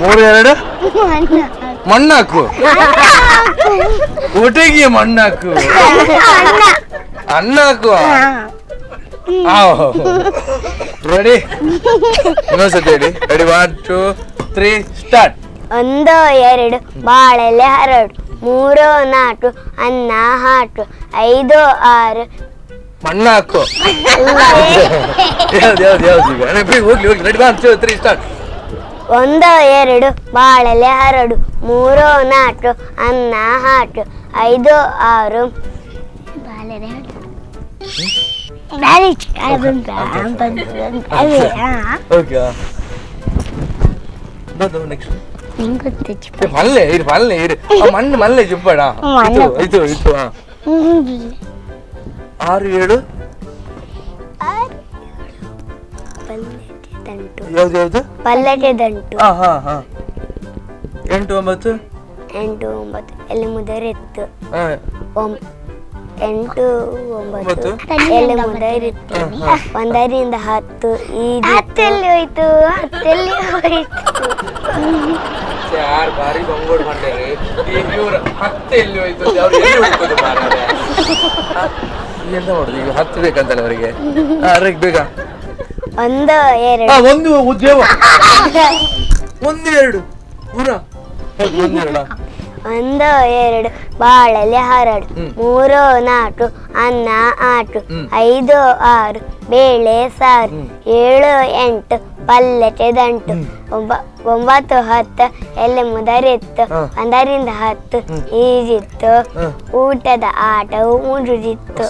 ಮೂರು ಎರಡು ಮಣ್ಣಾಕು ಊಟಿಗೆ ಮಣ್ಣಾಕು ಅನ್ನಾಕು ರೆಡಿ ಇನ್ನೊಂದ್ಸತಿ ಹೇಳಿ ರೆಡಿ 1 2 3 ಸ್ಟಾರ್ಟ್ ಒಂದು ಎರಡು ಬಾಳೆಲೆ ಹರಡು ಮೂರು ನಾಲ್ಕು ಅನ್ನ ಹಾಟು ಐದು ಆರು ಮಣ್ಣಾಕು ಯಾವ್ದು ಈಗ ಹೋಗ್ಲಿ ರೆಡಿ 1 2 3 ಸ್ಟಾರ್ಟ್ ಒಂದು ಎರಡು ಬಾಳೆಲೆ ಹರಡು ಮೂರು ನಾಲ್ಕು ಅನ್ನ ಹಾಟು ಐದು ಆರು ఓకే మళ్ళీ మళ్ళీ చెప్పాడా ఇటు 6 7 ಯಾವ್ದು ಪಲ್ಲಟೆ ದಂಟು 8 9 8 9 ಎಲ್ಲಿ ಮುದರಿತ್ತು 8 9 ಎಲ್ಲಿ ಮುದರಿತ್ತು 1 ರಿಂದ 10 ಹತ್ತೆಲ್ಲಿ ಹೋಯ್ತು ಯಾರು ಬಾರಿ ಬಂಗೋಡ್ ಮಾಡ್ತಾರೆ ಇವ್ರು 10 ಎಲ್ಲಿ ಹೋಯ್ತು ಅವ್ರು ಎಲ್ಲಿ ಹೋಗ್ಬೋದು ಮಾರಾಯ ಎಂತ ಮಾಡುದು ಈಗ 10 ಬೇಕಂತಲ್ಲ ಅವರಿಗೆ ಬೇಗ 1 2 ಒಂದು ಉದ್ಯೋಗ 1 2 ಪೂರ 1 2 1 2 ಬಾಳೆಲೆ ಹರಡು 3 4 ಅನ್ನ 8 5 6 ಬೇಳೆ ಸಾರು 7 8 ಪಲ್ಲಟೆ ದಂಟು 9 10 ಎಲೆ ಮುದರಿತ್ತು 1 ರಿಂದ 10 ಈಜಿತ್ತು ಊಟದ ಆಟವು ಮುಗಿದಿತ್ತು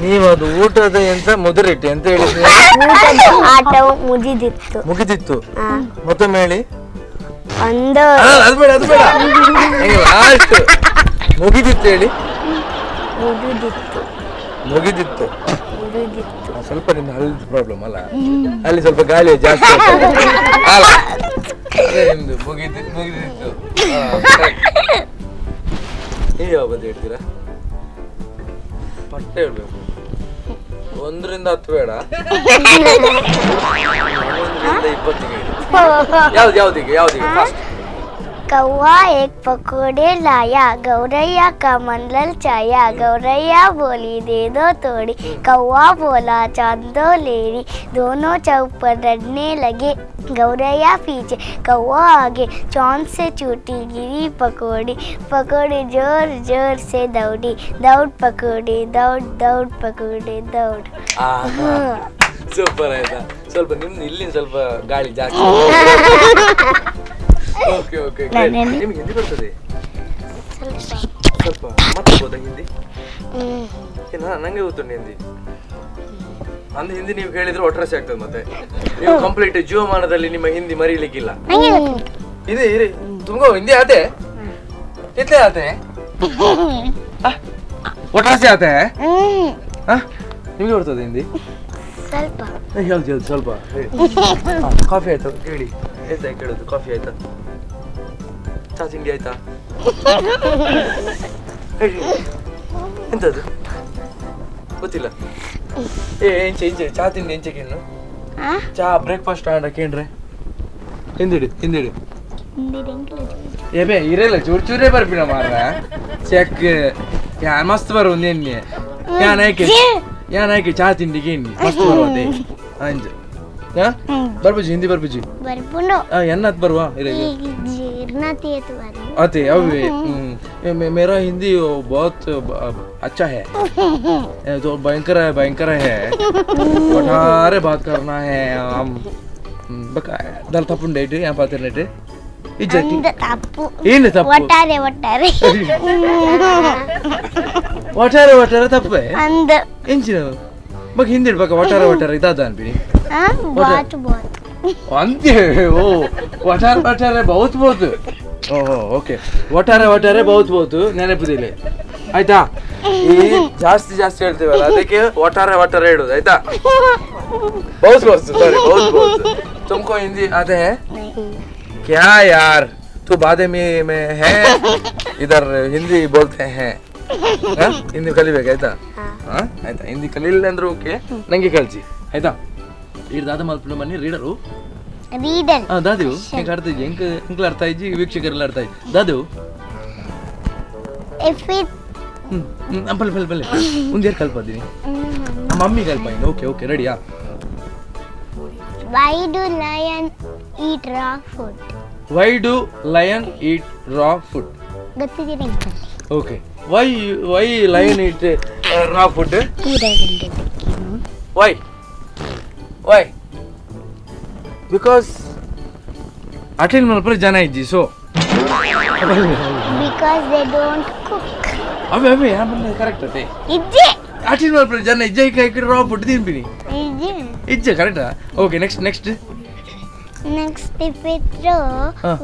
ನೀವದು ಊಟದ ಎಂತ ಮುದರಿಟ್ಟೆ ಅಂತ ಹೇಳಿದ್ರಿ ಊಟದ ಆಟವು ಮುಗಿದಿತ್ತು ಮತ್ತೊಮ್ಮೆ ಹೇಳಿ ಅದು ಬೇಡ ಲಾಸ್ಟ್ ಮುಗಿದಿತ್ತು ಹೇಳಿ ಮುಗಿದಿತ್ತು ಸ್ವಲ್ಪ ನಿನ್ನ ಅಲ್ಲಿ ಪ್ರಾಬ್ಲಮ್ ಅಲ್ಲ ಅಲ್ಲಿ ಸ್ವಲ್ಪ ಗಾಳಿ ಜಾಸ್ತಿ ಅಲ್ಲ ಅದೇ ನಿಮ್ದು ಮುಗಿದಿತ್ತು. ನೀವು ಯಾವ ಬದಿ ಹೇಳ್ತೀರಾ? ಪಟ್ಟೆ ಹೇಳ್ಬೇಕು. 1 ರಿಂದ 10 ಬೇಡ, 1 ರಿಂದ 20 ಯಾವ್ದಿಗೆ ಫಾಸ್ಟ್. कौवा एक पकौड़े लाया, गौरैया का मन ललचाया, गौरैया बोली दे दो तोड़ी, कौवा बोला चांद दो लेरी, दोनों चौपर लड़ने लगे, गौरैया पीछे कौवा आगे, चांद से छूटी गिरी पकौड़ी, पकौड़ी जोर जोर से दौड़ी, दौड़ पकौड़ी दौड़ दौड़ पकौड़ी दौड़. ಸೂಪರ್ ಆಯ್ತಾ? ಸ್ವಲ್ಪ ನಿಮ್ದು ಇಲ್ಲಿಂದ ಸ್ವಲ್ಪ ಗಾಳಿ ಜಾಸ್ತಿ. ಓಕೆ ಓಕೆ, ನಿಮ್ಗೆ ಹಿಂದಿ ಬರ್ತದೆ ಸ್ವಲ್ಪ ಮಾತಾಡ್ಬೋದಾ ಹಿಂದಿ? ನಂಗೆ ಗೊತ್ತುಂಟು ಹಿಂದಿ. ಅಂದ್ರೆ ಹಿಂದಿ ನೀವು ಹೇಳಿದ್ರೆ ಒಟ್ರಾಸಿ ಆಗ್ತದೆ. ಮತ್ತೆ ನೀವು ಕಂಪ್ಲೀಟ್ ಜೀವಮಾನದಲ್ಲಿ ನಿಮ್ಮ ಹಿಂದಿ ಮರೀಲಿಕ್ಕಿಲ್ಲ. ಇದೆ ಇರಿ ತುಮಗೋ ಹಿಂದಿ ಆತೆ कितने आते हैं? ಒಟ್ರಾಸಿ ಆತೆ ನಿಮಗೆ ಬರ್ತದೆ ಹಿಂದಿ? ಸ್ವಲ್ಪ. ಯಾವ್ದು ಸ್ವಲ್ಪ. ಕಾಫಿ ಆಯ್ತು ಹೇಳಿ. ಆಯ್ತಾ ಕೇಳೋದು? ಕಾಫಿ ಆಯ್ತಾ? ಚಾ ತಿಂಡಿ ಆಯ್ತಾ? ಎಂತದು ಗೊತ್ತಿಲ್ಲ. ಎಂಚೆ ಚಾ ತಿಂಡಿ ಎಂಚೆಕೇನು? ಚಾ ಬ್ರೇಕ್ಫಾಸ್ಟ್ ಆಡಕ್ಕೇನ್ರೆ? ಹಿಂದಿಡಿ ಏಬೇ ಇರಲ್ಲ ಚೂರೇ ಬರ್ಬಿಡ ಮಾರ. ಚೆಕ್ ಯಾನ್ ಮಸ್ತ್ ಬರೋ ನಿನ್ನೆ ಯಾನಾಯ್ಕೆ ಚಾ ತಿಂಡಿಗೆ ಮಸ್ತ್ ಬರೋದೆ ಅಂಜ ಬರ್ಬುಜಿ ಹಿಂದಿ ಬರ್ಬುಜಿ ಎನ್ನತ್ ಬರುವ अते अवे मेरा हिंदी बहुत अच्छा है, तो भयंकर है ಒಟ್ಟಾರೆ बात करना है हम दल तಪ್ಪುಂಡೆ ಇಟ್ಟು ಯಾ ಪಾತಿರ್ನೆಟ್ ಇಜ್ಜತಿ ಏನು ತಪ್ಪು ಒಟ್ಟಾರೆ ತಪ್ಪೆ ಅಂದ ಎಂಚಿನ ಮಗ ಹಿಂದಿ ಇಡ್ಬೇಕ ಒಟ್ಟಾರೆ ಇದಾದ ಅನ್ಬಿಡಿ ಅಂತೆ. ಓ ಒಟ್ಟಾರೆ ಬಹುತ್ ಓಹೋ ಓಕೆ ಒಟ್ಟಾರೆ ಬಹುತ್ ನೆನಪುದಿಲ್ಲ ಆಯ್ತಾ? ಈ ಜಾಸ್ತಿ ಹೇಳ್ತೇವಲ್ಲ ಅದಕ್ಕೆ ಒಟ್ಟಾರೆ ಇಡುದು ಆಯ್ತಾ? ಬಹುತ್ ಸಾರಿ ಬಹುತ್ तुमको हिंदी आते हैं क्या यार? तू बादे में है इधर हिंदी बोलते हैं. ಹಿಂದಿ ಕಲಿಬೇಕು ಆಯ್ತಾ? ಆಯ್ತಾ ಹಿಂದಿ ಕಲಿಲ್ಲ ಅಂದ್ರೆ ಓಕೆ ನಂಗೆ ಕಳ್ಸಿ ಆಯ್ತಾ? ಇದು ದಾದ ಮಲ್ಪನ ಬನ್ನಿ ರೀಡರು ದಾದೇವು ಹೆಂಗೆ ಆಡ್ತಾ ಇದ್ದಿ? ಎಂಕ್ಲು ಅರ್ಥ ಇದ್ದಿ, ವೀಕ್ಷಕರೆಲ್ಲ ಅರ್ಥ ಇದ್ದಿ. ದಾದೇವು ಪಲ್ಲೆ ಮುಂದೇರು ಕಲ್ಪದ್ದೀನಿ, ಮಮ್ಮಿ ಕಲ್ಪಾಯಿನಿ. ಓಕೆ ರೆಡಿಯಾ? Why do lion eat raw food? Why do lion eat raw food? ಗೊತ್ತಿದೆ. Okay. Why lion eat raw food? Why? Because attend ಮಾಡ್ತಾರೆ ಜನ ಇದ್ದಿ ಸೊ. Because they don't cook. ಅವೇ ಯಾಮನ್ನ ಕರೆಕ್ಟ್ ಅತೆ ಇಜ್ಜೆ ಅಟೆಂಡ್ ಮಾಡ್ತಾರೆ ಜನ ಇಜ್ಜೆ ಕೈ raw food ತಿನ್ಬಿನಿ ಇಜ್ಜೆ ಕರೆಕ್ಟಾ? Okay next if we throw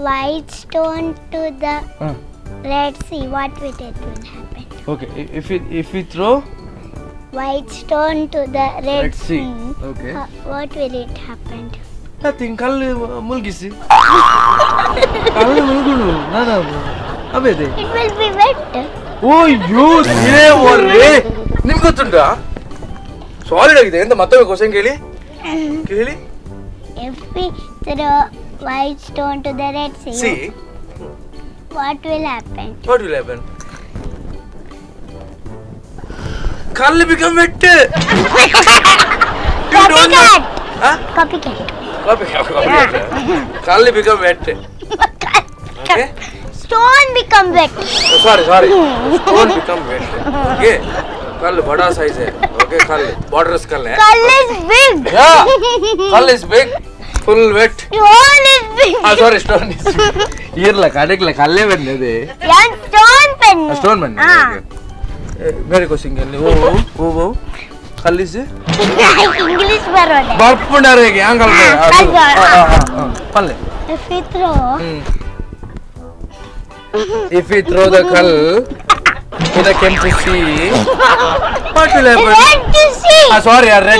white stone to the Red Sea, what will happen? Okay, if we throw white stone to the Red Sea, okay, what will it happen? Nothing. Kallu mulgisi. Kallu mulgunu. Nada. Abede. It will be wet. Oh, you say what? ನಿಮ್ಗೆ ಗೊತ್ತುಂಟಾ? Solid ಆಗಿದೆ. ಎಂತ ಮತ್ತೊಮ್ಮೆ question ಕೇಳಿ. If we throw white stone to the Red Sea, what will happen? Kallu become wet. Copycat. Kallu become wet. Okay? Stone become wet. Oh, sorry. Stone become wet. Okay? Kallu bada size hai. Okay, kallu. Borders kallu hai. Kallu is big. Yeah. Kallu is big. Full wet. Stone is big. Sorry, stone is big. Irla kadekla kalle bannade. Yeah, stone pen. Stone pen. Okay. Very question kelli. Oh. Kallu is English baroda. barpundare ge angal ge. Palle. If we throw the kal to the Kempu Sea, what will happen? Red to sea. Sorry, red.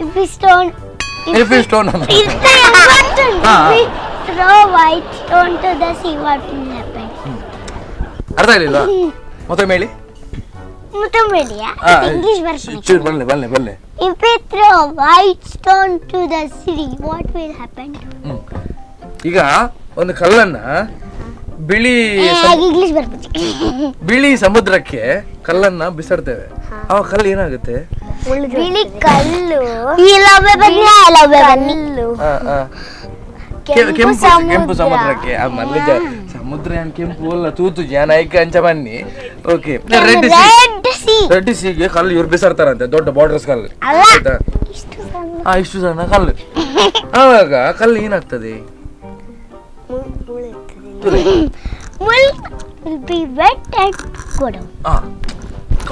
If we If we stone on It's the important. We throw white stone to the sea, what will happen? ಅರ್ಥ ಆಗಲಿಲ್ವಾ ಮತ್ತೊಮ್ಮೆ ಹೇಳಿ Mutamediya. English version. ಚೂರು ಬಲ್ಲೆ If we throw white stone to the sea, what will happen? ಈಗ ಒಂದು ಕಲ್ಲನ್ನ ಬಿಳಿ English version. ಬಿಳಿ ಸಮುದ್ರಕ್ಕೆ ಕಲ್ಲನ್ನ ಬಿಸಾಡ್ತೇವೆ ಅವಾಗ ಕಲ್ಲು ಏನಾಗುತ್ತೆ ಬಿಳಿ ಕಲ್ಲು ಕಲ್ಲು ಕೆಂಪು ಸಮುದ್ರಕ್ಕೆ ಸಮುದ್ರ ಏನ್ ಕೆಂಪು ಅಲ್ಲ ತೂತು ಜನಕ್ಕೆ ಅಂಚ ಬನ್ನಿ ಓಕೆ ರೆಡ್ ಸೀಗೆ ಕಲ್ಲು ಇವ್ರು ಬಿಸಾಡ್ತಾರಂತೆ ದೊಡ್ಡ ಬಾರ್ಡರ್ಸ್ ಕಲ್ಲು ಆಯ್ತಾ ಇಷ್ಟು ಸಣ್ಣ ಕಲ್ಲು ಆವಾಗ ಕಲ್ಲು ಏನಾಗ್ತದೆ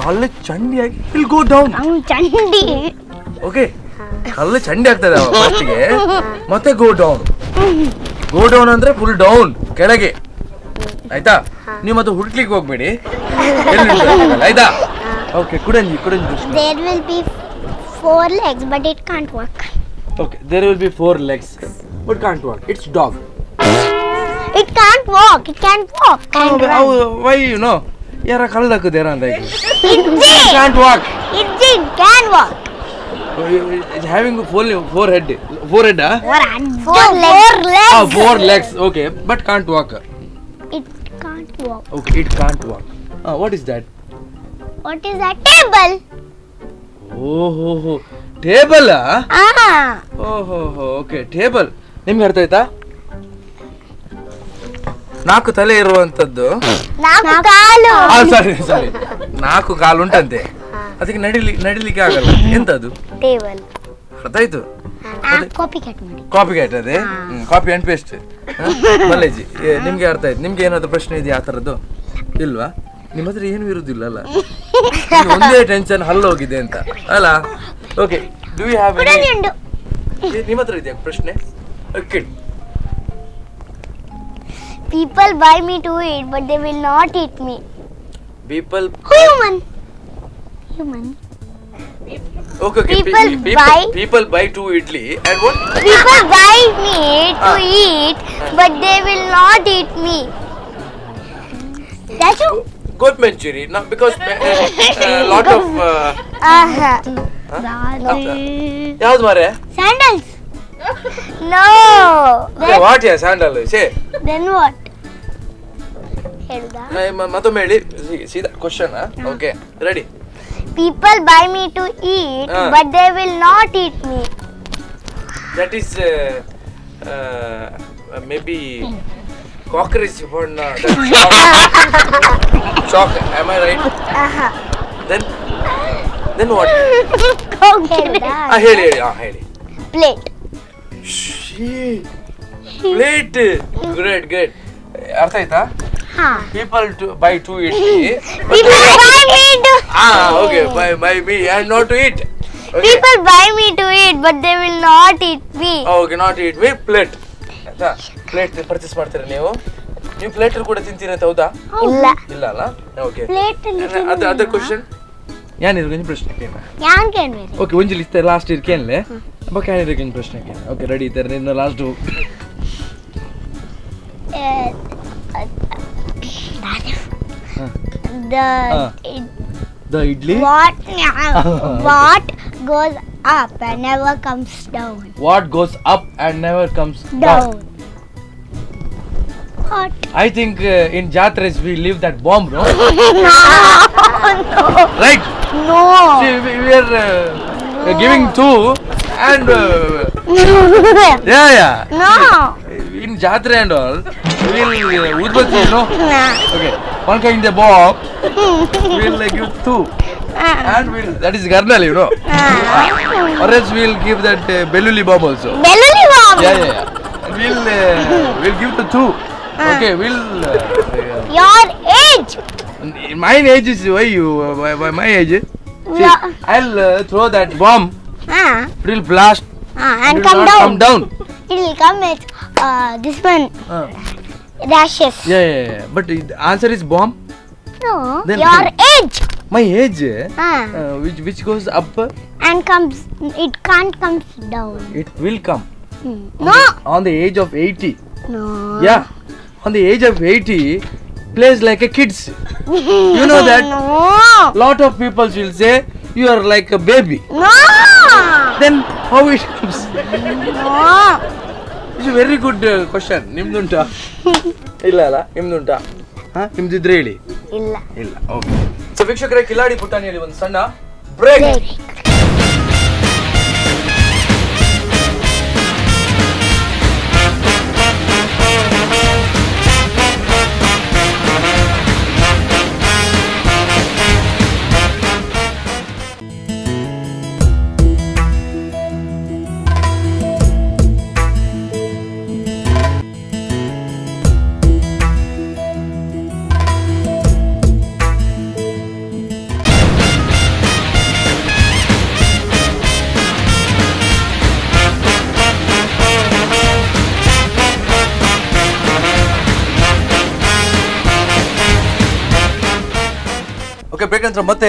ಕಲ್ಲು ಚಂಡಿಯಾಗಿ ವಿಲ್ ಗೋ ಡೌನ್ ಚಂಡಿ ಓಕೆ ಕಲ್ಲು ಚಂಡಿ ಆಗ್ತದೆ ಫಸ್ಟ್ಗೆ ಮತ್ತೆ ಗೋ ಡೌನ್ ಅಂದ್ರೆ ಫುಲ್ ಡೌನ್ ಕೆಳಗೆ ಆಯ್ತಾ ನೀವು ಮತ್ತೆ ಹುಡ್ಕ್ಲಿಕ್ಕೆ ಹೋಗ್ಬೇಡಿ ಆಯ್ತಾ ಓಕೆ ಕುಡಂಜಿ there will be 4 legs but it can't walk. Okay, there will be 4 legs but can't walk. It's dog. It can't walk. It can't walk. Why you know? ಯಾರ ಕಲ್ಲು ಹಾಕಿದಾರ ಅಂತ It can't walk. It can walk. It's having four head. Four legs. 4 legs. Okay, but can't walk. It can't walk. Okay, it can't walk. What is that? What is that? Table. Oh, table. Okay, table. ನಿಮ್ಗೆ ಅರ್ಥ ಆಯ್ತಾ? 4 ತಲೆ ಇರುವಂತದ್ದು 4 ಕಾಲು. ಸಾರಿ 4 ಕಾಲು ಉಂಟಂತೆ ಅದಕ್ಕೆ ನಡಿಲಿಕ್ಕೆ ಆಗಲ್ಲ ಎಂತದು table ಅರ್ಥ ಆಯ್ತು ಕಾಪಿ ಕ್ಯಾಟ್ ಅದೇ ಕಾಪಿ ಅಂಡ್ ಪೇಸ್ಟ್ ಮಲ್ಲೇಜಿ ನಿಮ್ಗೆ ಅರ್ಥ ಆಯ್ತು ನಿಮ್ಗೆ ಏನಾದ್ರು ಪ್ರಶ್ನೆ ಇದೆಯಾ ಆ ಥರದ್ದು ಇಲ್ವಾ ನಿಮ್ಮ ಹತ್ರ ಏನು ಇರುವುದಿಲ್ಲ ಅಲ್ಲ ಒಂದೇ ಟೆನ್ಷನ್ ಹಲ್ಲು ಹೋಗಿದೆ ಅಂತ ಅಲ್ಲ ಓಕೆ ಡು ಯು ಹ್ಯಾವ್ ನಿಮ್ಮ ಹತ್ರ ಇದೆಯಾ ಪ್ರಶ್ನೆ okay People buy me to eat, but they will not eat me. People. Human. Okay. People buy 2 idli and what? People buy me to eat, but they will not eat me. That's true. Goat manchuri, no, because lot of. ಯಾವ್ದು ಮಾರೆ? Sandals. No. Okay, what yeah sandal? Say. Then what? ಹೇಳ್ದಾ? ಮತ್ತೊಮ್ಮೆ ಹೇಳಿ ಸೀದಾ question okay ready People buy me to eat, but they will not eat me. That is maybe cockroach for shock. Am I right? Then what? ಹೇಳಿ Plate. Plate. Great. ಅರ್ಥ ಆಯ್ತಾ? People buy to eat me. People buy me to. Okay. Buy me and not to eat. Okay. People buy me to eat, but they will not eat me. Okay, not eat me. Plate. ಆಯ್ತಾ? Plate purchase ಮಾಡ್ತೀರಾ ನೀವು plate ಕೂಡ ತಿಂತೀರಾ ಅಂತ ಹೌದಾ? ಇಲ್ಲ ಅಲ್ಲ? Okay. Plate ಅಲ್ಲಿ ಅದರ ಕ್ವೆಶ್ಚನ್ ಯಾನಿದ್ರು ಒಂದು ಪ್ರಶ್ನೆ ಕೇಳ. ಯಾನ್ ಕೇಳ್ಬೇಕು? ಓಕೆ ಒಂಜಿ ಲಿಸ್ಟ್ ಲಾಸ್ಟ್ ಇರ್ ಕೇಳಲೆ. ಬಕ ಯಾನಿದ್ರು ಒಂದು ಪ್ರಶ್ನೆ ಕೇಳ. ಓಕೆ ರೆಡಿ ಇದ್ದಾರೆ ನಿನ್ನ last the idli what goes up and never comes down. What goes up and never comes down? What? I think in Jatres we leave that bomb, no? Right? No. See, we are giving 2 and yeah. No. In Jatre and all, we'll udbati, you know? Okay, one kind of bomb, we'll give 2. And that is Garnal, you know? Or else we'll give that Belluli bomb also. Belluli bomb? Yeah. And we'll give the 2. Okay, we'll... Your age? My age is why you... my age? See, I'll throw that bomb. It will blast. And it come will down. Come down. It will come with this one. Rashes. Yeah. But the answer is bomb? No. Then your age. My age, Ah. which goes up, And comes, it can't come down. it will come. No. On the age of 80. No. Yeah. On the age of 80, plays like a kids. You know that? No. Lot of people will say you are like a baby. No. Then how it comes? No. It's a very good question. ನಿಮ್ದುಂಟಾ? ಇಲ್ಲ ಅಲ್ಲ ನಿಮ್ದುಂಟಾ? ನಿಮ್ದಿದ್ರೆ ಹೇಳಿ. ಇಲ್ಲ. ಇಲ್ಲ. Okay. So ವೀಕ್ಷಕರೇ, ಕಿಲಾಡಿ ಪುಟಾಣಿಯಲ್ಲಿ ಒಂದು ಸಣ್ಣ break. Break ನಂತರ ಮತ್ತೆ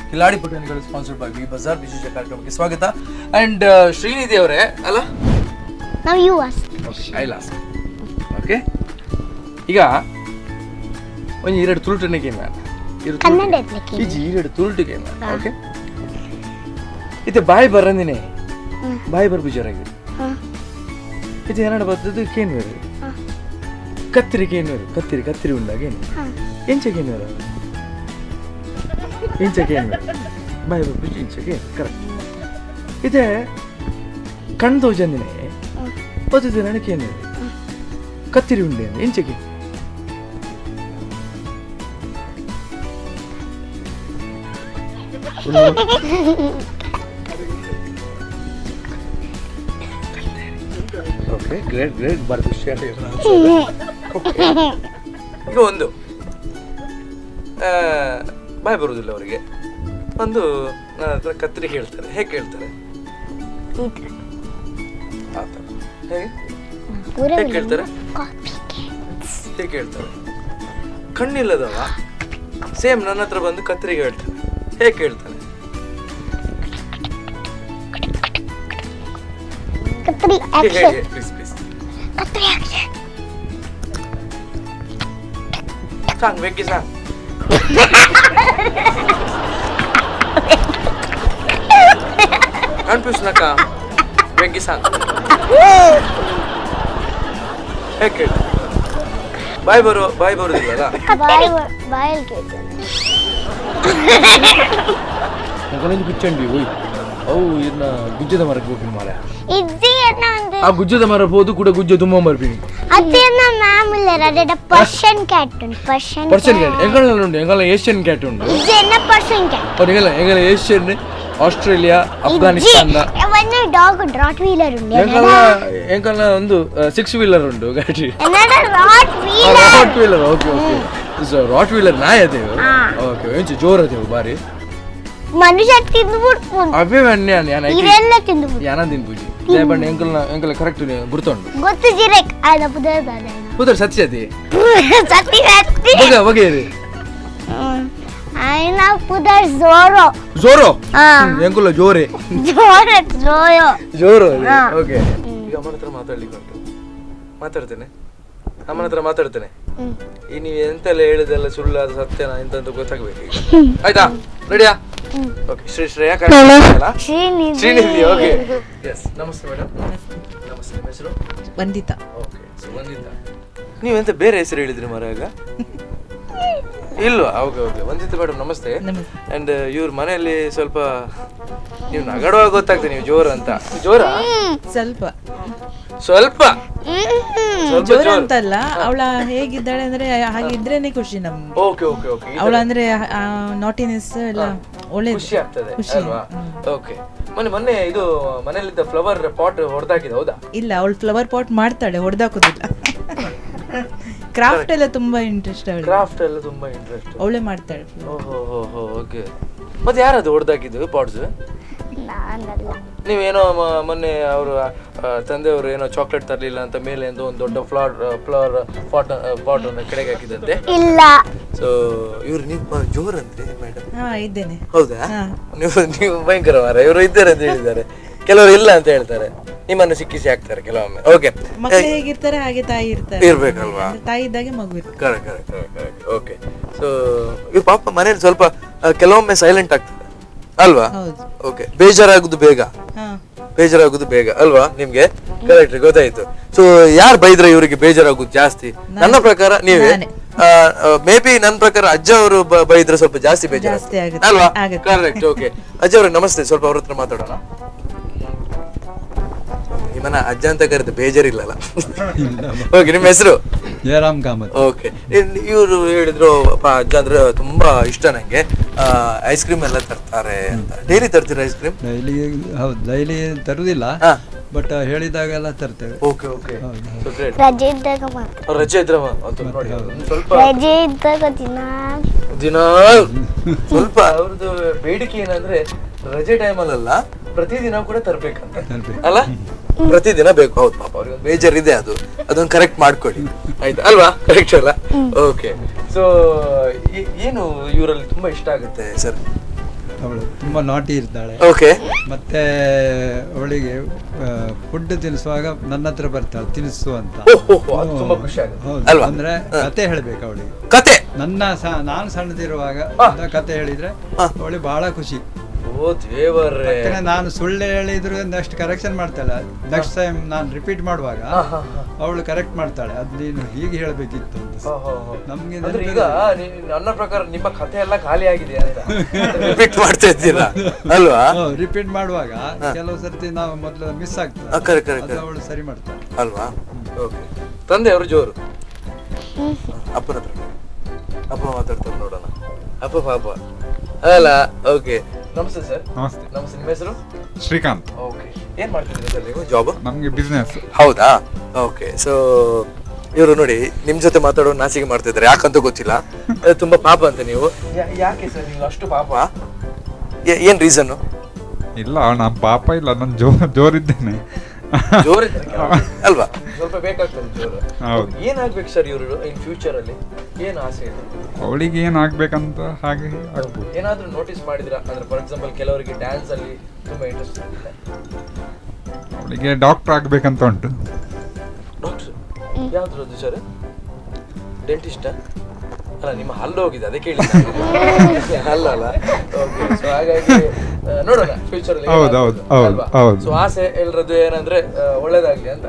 ಕಿಲಾಡಿ ಪುಟಾಣಿಗಳು ಸ್ಪಾನ್ಸರ್ಡ್ ಬೈ ವಿ ಬಜಾರ್ ವಿಶೇಷ ಕಾರ್ಯಕ್ರಮಕ್ಕೆ ಸ್ವಾಗತ. ಅಂಡ್ ಶ್ರೀನಿಧಿ ಅವರೇ ಅಲ್ಲ, Now you ask. I lost. Okay, ಈಗ ಒಂದು 2 ತುಳುಟನೆ ಗೇಮ್ ಕನ್ನಡ ಇರ್ಲಿಕ್ಕೆ ಈಜಿ 2 ತುಳುಟು ಗೇಮ್. ಓಕೆ, ಇದು ಬಾಯಿ ಬರಂದಿನೇ ಬಾಯಿ ಬರ್ಬಿಜಾರಾಗಿ ಇದು ಕನ್ನಡ ಬರ್ತದ್ದು ಕೇನ್ವೇರು ಕತ್ತಿರಿ ಕೇನ್ವೇರು ಕತ್ತಿರಿ ಉಂಡಾಗೇನು ಎಂಚಗೇನ್ವೇರು ಇಂಚಗೇನು ಬಾಯಿ ಬರ್ಬಿಟ್ಟು ಇಂಚಗೇನು ಕರೆಕ್ಟ್. ಇದೆ ಕಣ್ದು ಜಂದಿನೇ ಬದುದು ನನಗೇನು ಕತ್ತಿರಿ ಉಂಡೆ ಇಂಚಗೆ ಓಕೆ, ಗ್ರೇಟ್ ಬರ್ದು ಈಗ ಒಂದು ಬಾಯ್ ಬರುವುದಿಲ್ಲ ಅವರಿಗೆ. ಒಂದು ನನ್ನ ಹತ್ರ ಕತ್ತಿರಿ ಕೇಳ್ತಾರೆ. ಹೇಗೆ ಕೇಳ್ತಾರೆ? ಹೇಗೆ ಕೇಳ್ತಾರೆ? ಹೇಗೆ ಕೇಳ್ತಾರೆ? ಕಣ್ಣಿಲ್ಲದವ ಸೇಮ್ ನನ್ನ ಹತ್ರ ಬಂದು ಕತ್ತಿರಿಗೆ ಹೇಳ್ತಾರೆ. ಹೇಗೆ ಕೇಳ್ತಾನೆ? ಸಾಂಗ್ ವೆಗ್ಗಿ ಸಾಂಗ್ ಕನ್ಫ್ಯೂಸ್ ನಕ ವೆಗ್ಗಿ ಸಾಂಗ್ ಹೇಗೆ ಬಾಯ್ ಬರುದಿಲ್ಲ ಬಾಯಲ್ಲಿ ಕೇಳ್ತಾನೆ. ಗುಚ್ಚಂಡಿ ಹೋಯ್ ಅವು ಇದನ್ನ ಗುಜ್ಜದ ಮರಕ್ಕೆ ಹೋಗಿ ಮಾರ ಆ ಗುಜ್ಜದ ಮರ ಹೋದು ಕೂಡ ಗುಜ್ಜ ತುಂಬ ಮರ್ಪಿನಿ ಅದೇನ ಮಾಮೂಲಿ ಅದ ಪರ್ಷಿಯನ್ ಕ್ಯಾಟ್ ಉಂಟು. ಪರ್ಷಿಯನ್ ಕ್ಯಾಟ್ ಎಂಗಲ್ಲ ಉಂಟು. ಎಂಗಲ್ಲ ಏಷ್ಯನ್ ಕ್ಯಾಟ್ ಉಂಟು. ಇದೇನ ಪರ್ಷಿಯನ್ ಕ್ಯಾಟ್ ಎಂಗಲ್ಲ ಎಂಗಲ್ಲ ಏಷ್ಯನ್ ಆಸ್ಟ್ರೇಲಿಯಾ ಅಫ್ಘಾನಿಸ್ತಾನ ಒಂದು ಡಾಗ್ ಉಂಟು. ರಾಟ್ ವೀಲರ್ ಉಂಟು. ಎಂಗಲ್ಲ ಒಂದು 6 ವೀಲರ್ ಉಂಟು ಗಾಡಿ. Rottweiler. Okay Rottweiler ನಾಯ ಅದೇವು. ಓಕೆ ಎಂಚು ಜೋರ್ ಅದೇವು ಬಾರಿ ಮನುಷ್ಯ ತಿಂದುಬಿಟ್ಟು ಅವೇ ಇವೆಲ್ಲ ತಿಂದುಬಿಟ್ಟು ಯಾನ ತಿನ್ಪೂಜಿ ಬಣ್ಣ ಎಂಕಲ ಕರೆಕ್ಟ್ ಗುರ್ತುಂಡು ಗೊತ್ತು ಜಿರೆಕ್ ಆದ ಪುದರ್ ಸತ್ಯತಿ ಸತ್ತಿ ಬಗೆರಿ ಆಯ್ನ ಪುದರ್ ಜೋರೋ ಎಂಕುಲ ಜೋರೆ ಜೋರು. ಓಕೆ, ಈಗ ಅಮ್ಮನ ಹತ್ರ ಮಾತಾಡ್ಲಿಕ್ಕೆ ಉಂಟು. ಮಾತಾಡ್ತೇನೆ, ಅಮ್ಮನ ಹತ್ರ ಮಾತಾಡ್ತೇನೆ. ಈ ನೀವು ಎಂತೆಲ್ಲ ಹೇಳಿದೆಲ್ಲ ಸುಳ್ಳಾದ ಸತ್ಯನ ಎಂತ ಗೊತ್ತಾಗ್ಬೇಕು ಈಗ. ಆಯ್ತಾ? ರೆಡಿಯಾ? Okay, Shreya Shrinidhi. Okay, yes. ನಮಸ್ತೆ ಮೇಡಮ್. ನಮಸ್ತೆ. ನಿಮ್ಮ ಹೆಸರು? ವಂದಿತಾ. Okay, so Vandita. ನೀವೆಂತ ಬೇರೆ ಹೆಸರು ಹೇಳಿದ್ರಿ ಮರಾಗ? ಇಲ್ವಾ? ಓಕೆ ವಂದಿತಾ ಮೇಡಮ್ ನಮಸ್ತೆ. ಅಂಡ್ ಇವ್ರ ಮನೆಯಲ್ಲಿ ಸ್ವಲ್ಪ ನೀವು ನಗಡುವಾಗ ಗೊತ್ತಾಗ್ತದೆ ನೀವು ಜೋರ ಅಂತ. ಜೋರ ಸ್ವಲ್ಪ ಸ್ವಲ್ಪ ಜೋರ ಅಂತಲ್ಲ, ಅವಳ ಹೇಗಿದ್ದಾಳೆ ಅಂದ್ರೆ ಹಾಗಿದ್ರೇನೆ ಖುಷಿ ನಮ್ಗೆ. ಓಕೆ ಅವಳ ಅಂದ್ರೆ ನಾಟಿನೆಸ್ ಎಲ್ಲ ಒಳ್ಳೆ ಖುಷಿ ಆಗ್ತದೆ ಅಲ್ವಾ? ಓಕೆ, ಮೊನ್ನೆ ಇದು ಮನೆಯಲ್ಲಿದ್ದ ಫ್ಲವರ್ ಪಾಟ್ ಹೊಡೆದಾಕಿದ ಹೌದಾ? ಇಲ್ಲ, ಅವಳು ಫ್ಲವರ್ ಪಾಟ್ ಮಾಡ್ತಾಳೆ, ಹೊಡೆದಾಕೋದಿಲ್ಲ. ಕ್ರಾಫ್ಟ್ ಎಲ್ಲ ತುಂಬಾ ಇಂಟ್ರೆಸ್ಟ್ ಅವಳು. ಕ್ರಾಫ್ಟ್ ಎಲ್ಲ ತುಂಬಾ ಇಂಟ್ರೆಸ್ಟ್ ಅವಳೇ ಮಾಡ್ತಾಳೆ. ಓಕೆ, ಮತ್ತೆ ಯಾರದು ಹೊಡೆದಾಕಿದ್ದು ಪಾಟ್ಸ್? ನಾನಲ್ಲ. ನೀವೇನೋ ಮೊನ್ನೆ ಅವರು ತಂದೆಯವರು ಏನೋ ಚಾಕ್ಲೇಟ್ ತರಲಿಲ್ಲ ಅಂತ ಮೇಲೆ ಒಂದು ದೊಡ್ಡ ಫ್ಲವರ್ ಪಾಟ್ ಅನ್ನು ಕೆಳಗೆ ಹಾಕಿದಂತೆ. ಇಲ್ಲ. ಸೊ ಇವ್ರು ನೀವು ಜೋರಂತೆ ಮೇಡಮ್. ಇದ್ದೇನೆ. ಹೌದಾ? ನೀವು ಭಯಂಕರ ಮಾರ. ಇವರು ಇದ್ದಾರೆ ಅಂತ ಹೇಳಿದ್ದಾರೆ, ಕೆಲವರು ಇಲ್ಲ ಅಂತ ಹೇಳ್ತಾರೆ, ನಿಮ್ಮನ್ನು ಸಿಕ್ಕಿಸಿ ಹಾಕ್ತಾರೆ ಕೆಲವೊಮ್ಮೆ. ಓಕೆ, ಮಕ್ಕಳು ಹೇಗಿರ್ತಾರೆ ಹಾಗೆ ತಾಯಿ ಇರ್ತಾರೆ, ಇರ್ಬೇಕಲ್ವಾ? ತಾಯಿ ಇದ್ದಾಗೆ ಮಗು ಇರ್ತಾರೆ. ಕರೆಕ್ಟ್. ಓಕೆ, ಸೊ ಇವ್ರ ಪಾಪ ಮನೇಲಿ ಸ್ವಲ್ಪ ಕೆಲವೊಮ್ಮೆ ಸೈಲೆಂಟ್ ಆಗ್ತದೆ ಅಲ್ವಾ? ಓಕೆ, ಬೇಜಾರಾಗುದು ಬೇಗ ಅಲ್ವಾ ನಿಮ್ಗೆ? ಕರೆಕ್ಟ್, ಗೊತ್ತಾಯ್ತು. ಸೊ ಯಾರು ಬೈದ್ರೆ ಇವರಿಗೆ ಬೇಜಾರಾಗುದು ಜಾಸ್ತಿ? ನನ್ನ ಪ್ರಕಾರ ನೀವೇ. ಮೇ ಬಿ ನನ್ನ ಪ್ರಕಾರ ಅಜ್ಜ ಅವರು ಬೈದ್ರೆ ಸ್ವಲ್ಪ ಜಾಸ್ತಿ ಬೇಜಾರು ಅಲ್ವಾ? ಕರೆಕ್ಟ್. ಓಕೆ, ಅಜ್ಜ ಅವ್ರಿಗೆ ನಮಸ್ತೆ. ಸ್ವಲ್ಪ ಅವ್ರ ಹತ್ರ ಮಾತಾಡೋಣ. ನಿಮ್ಮನ್ನ ಅಜ್ಜ ಅಂತ ಕರೆದು ಬೇಜಾರಿಲ್ಲಲ್ಲ? ಓಕೆ, ನಿಮ್ಮ ಹೆಸರು? ಜಯರಾಮ್ ಕಾಮತ್. ಓಕೆ, ಇವರು ಹೇಳಿದ್ರು ಅಜ್ಜ ಅಂದ್ರೆ ತುಂಬಾ ಇಷ್ಟ ನಂಗೆ, ಐಸ್ ಕ್ರೀಮ್ ಎಲ್ಲ ತರ್ತಾರೆ ಅಂತ. ಡೈಲಿ ತರ್ತೀರಾ ಐಸ್ ಕ್ರೀಮ್? ಡೈಲಿ ಹೌದು, ಡೈಲಿ ತರುದಿಲ್ಲ, ಬಟ್ ಹೇಳಿದಾಗೆಲ್ಲ ತರ್ತೇವೆ. ಓಕೆ, ರಜೆ ಇದ್ದಾಗ ಮಾತ್ರ. ರಜೆ ಇದ್ರೆ ಸ್ವಲ್ಪ ರಜೆ ಇದ್ದಾಗ ದಿನ ಸ್ವಲ್ಪ ಅವ್ರದ್ದು ಬೇಡಿಕೆ ಏನಂದ್ರೆ ರಜೆ ಟೈಮಲ್ಲ ಪ್ರತಿದಿನ ಕೂಡ ತರ್ಬೇಕಂತ ಅಲ್ಲ? ಪ್ರತಿದಿನ ಬೇಕು. ಹೌದು, ಪಾಪ ಅವ್ರಿಗೆ ಒಂದು ಬೇಜಾರಿದೆ, ಅದೊಂದು ಕರೆಕ್ಟ್ ಮಾಡ್ಕೊಳ್ಳಿ ಆಯ್ತಾ ಅಲ್ವಾ? ಕರೆಕ್ಟ್ ಅಲ್ಲ? ಓಕೆ, ಸೊ ಏನು ಇವರಲ್ಲಿ ತುಂಬಾ ಇಷ್ಟ ಆಗುತ್ತೆ ಸರ್? ಅವಳು ತುಂಬಾ ನಾಟಿ ಇರ್ತಾಳೆ. ಓಕೆ, ಮತ್ತೆ ಅವಳಿಗೆ ಫುಡ್ ತಿನ್ನಿಸುವಾಗ ನನ್ನ ಹತ್ರ ಬರ್ತಾಳೆ ತಿನ್ನಿಸು ಅಂತ. ತುಂಬಾ ಖುಷಿ ಆಗುತ್ತೆ ಅಲ್ವಾ? ಅಂದ್ರೆ ಕತೆ ಹೇಳ್ಬೇಕು ಅವಳಿಗೆ. ಕತೆ ನಾನು ಸಣ್ಣದಿರುವಾಗ ಕತೆ ಹೇಳಿದ್ರೆ ಅವಳಿಗೆ ಬಹಳ ಖುಷಿ. ಓ ದೇವರೇ, ನಾನು ಸುಳ್ಳು ಹೇಳಿದ್ರು ನೆಕ್ಸ್ಟ್ ಕರೆಕ್ಷನ್ ಮಾಡ್ತಾಳೆ. ನೆಕ್ಸ್ಟ್ ಟೈಮ್ ನಾನು ರಿಪೀಟ್ ಮಾಡುವಾಗ ಅವಳು ಕರೆಕ್ಟ್ ಮಾಡ್ತಾಳೆ, ಅದ್ ನೀನು ಹೀಗೆ ಹೇಳ್ಬೇಕಿತ್ತು ಅಂತ. ನಮ್ಗೆ ಈಗ ನನ್ನ ಪ್ರಕಾರ ನಿಮ್ಮ ಕಥೆ ಎಲ್ಲ ಖಾಲಿ ಆಗಿದೆ ಅಂತ ರಿಪೀಟ್ ಮಾಡ್ತಾ ಇದ್ದೀರಾ ಅಲ್ವಾ? ರಿಪೀಟ್ ಮಾಡುವಾಗ ಕೆಲವು ಸರ್ತಿ ನಾವು ಮೊದಲು ಮಿಸ್ ಆಗ್ತದೆ, ಅವಳು ಸರಿ ಮಾಡ್ತಾಳೆ ಅಲ್ವಾ? ತಂದೆಯವರು ಜೋರು. ಅಪ್ಪನ ಹತ್ರ ಅಪ್ಪ ಮಾತಾಡ್ತಾರೆ ನೋಡೋಣ. ಅಪ್ಪ ಪಾಪ ಅಲ್ಲ? ಓಕೆ, ನಮಸ್ತೆ ಸರ್. ನಮಸ್ತೆ. ನಿಮ್ಮ ಹೆಸರು? ಶ್ರೀಕಾಂತ್. ಓಕೆ, ಏನ್ ಮಾಡ್ತಿದ್ದೀರಾ ಸರ್ ನೀವು? ಜಾಬ್? ನಮ್ಗೆ ಬಿಸ್ನೆಸ್. ಹೌದಾ? ಓಕೆ, ಸೊ ಇವರು ನೋಡಿ ನಿಮ್ ಜೊತೆ ಮಾತಾಡೋ ನಾಚಿಕೆ ಮಾಡ್ತಾ ಇದ್ದಾರೆ, ಯಾಕಂತ ಗೊತ್ತಿಲ್ಲ. ತುಂಬಾ ಪಾಪ ಅಂತ ನೀವು. ಯಾಕೆ ಸರ್ ನೀವು ಅಷ್ಟು ಪಾಪ? ಏನ್ ರೀಸನ್? ಇಲ್ಲ, ನಾನು ಪಾಪ ಇಲ್ಲ, ನಾನು ಜೋರಿದ್ದೇನೆ. ಅಲ್ವಾ? ಸ್ವಲ್ಪ ಬೇಕಾಗ್ತದೆ ಜೋರು. ಏನಾಗ್ಬೇಕು ಸರ್ ಇವರು ಇನ್ ಫ್ಯೂಚರ್ ಅಲ್ಲಿ? ಏನ್ ಆಸೆ ಇದೆ ಅವಳಿಗೆ? ಏನಾಗ್ಬೇಕಂತ ಹಾಗೆ ಏನಾದ್ರೂ ನೋಟಿಸ್ ಮಾಡಿದ್ರಾ? ಅಂದ್ರೆ ಫಾರ್ ಎಕ್ಸಾಂಪಲ್ ಕೆಲವರಿಗೆ ಡ್ಯಾನ್ಸ್ ಅಲ್ಲಿ ತುಂಬಾ ಇಂಟ್ರೆಸ್ಟ್ ಇದೆ, ಅವಳಿಗೆ ಡಾಕ್ಟರ್ ಆಗ್ಬೇಕಂತ ಉಂಟು. ಡಾಕ್ಟರ್ ಯಾವ್ದು ಸರ್? ಡೆಂಟಿಸ್ಟ್ ಅಲ್ಲ, ನಿಮ್ಮ ಹಲ್ಲು ಹೋಗಿದೆ ಅದೇ ಕೇಳಿ. ಅಲ್ಲ, ಸೊ ಹಾಗಾಗಿ ನೋಡೋಣ ಫ್ಯೂಚರ್ ಅಲ್ಲಿ. ಹೌದು. ಸೊ ಆಸೆ ಎಲ್ಲರದ್ದು ಏನಂದ್ರೆ ಒಳ್ಳೇದಾಗ್ಲಿ ಅಂತ.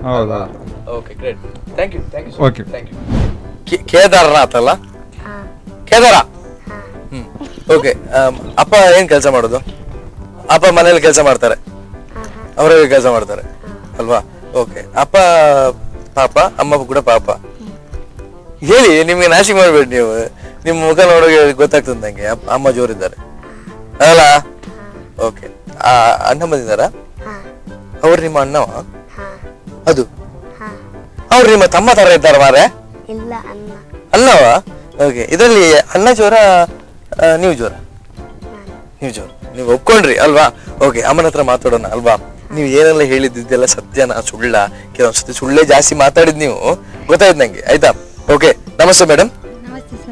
Okay, great. Thank you. Okay, thank you. Kedarnath ಅಲ್ಲ? ಕೇದಾರ. ಓಕೆ, ಅಪ್ಪ ಏನ್ ಕೆಲಸ ಮಾಡೋದು? ಅಪ್ಪ ಮನೇಲಿ ಕೆಲಸ ಮಾಡ್ತಾರೆ, ಅವರೇ ಕೆಲಸ ಮಾಡ್ತಾರೆ ಅಲ್ವಾ? ಓಕೆ, ಅಪ್ಪ ಪಾಪ, ಅಮ್ಮ ಕೂಡ ಪಾಪ. ಹೇಳಿ, ನಿಮ್ಗೆ ನಾಶಿ ಮಾಡ್ಬೇಡಿ ನೀವು. ನಿಮ್ಮ ಮುಖ ನೋಡೋಕೆ ಗೊತ್ತಾಗ್ತದೆ ನಂಗೆ ಅಮ್ಮ ಜೋರಿದ್ದಾರೆ ಅಲ್ಲ? ಓಕೆ, ಅಣ್ಣ ಬಂದಿದ್ದಾರ? ಅವ್ರು ನಿಮ್ಮ ಅಣ್ಣವ? ಅದು ಅವ್ರು ನಿಮ್ಮ ತಮ್ಮ ತರ ಇದ್ದಾರ ಮಾರೆ? ಅಣ್ಣವ? ಓಕೆ, ಇದರಲ್ಲಿ ಅಣ್ಣ ಜೋರ ನೀವು ಜೋರ? ನೀವು ಒಪ್ಕೊಂಡ್ರಿ ಅಲ್ವಾ? ಓಕೆ, ಅಮ್ಮನ ಹತ್ರ ಮಾತಾಡೋಣ ಅಲ್ವಾ? ನೀವು ಏನೆಲ್ಲ ಹೇಳಿದ್ದೆಲ್ಲ ಸತ್ಯನಾ ಸುಳ್ಳ? ಕೆಲವೊಂದ್ಸತಿ ಸುಳ್ಳೇ ಜಾಸ್ತಿ ಮಾತಾಡಿದ್ ನೀವು, ಗೊತ್ತಾಯ್ತು ನಂಗೆ ಆಯ್ತಾ? ಓಕೆ, ನಮಸ್ತೆ ಮೇಡಮ್.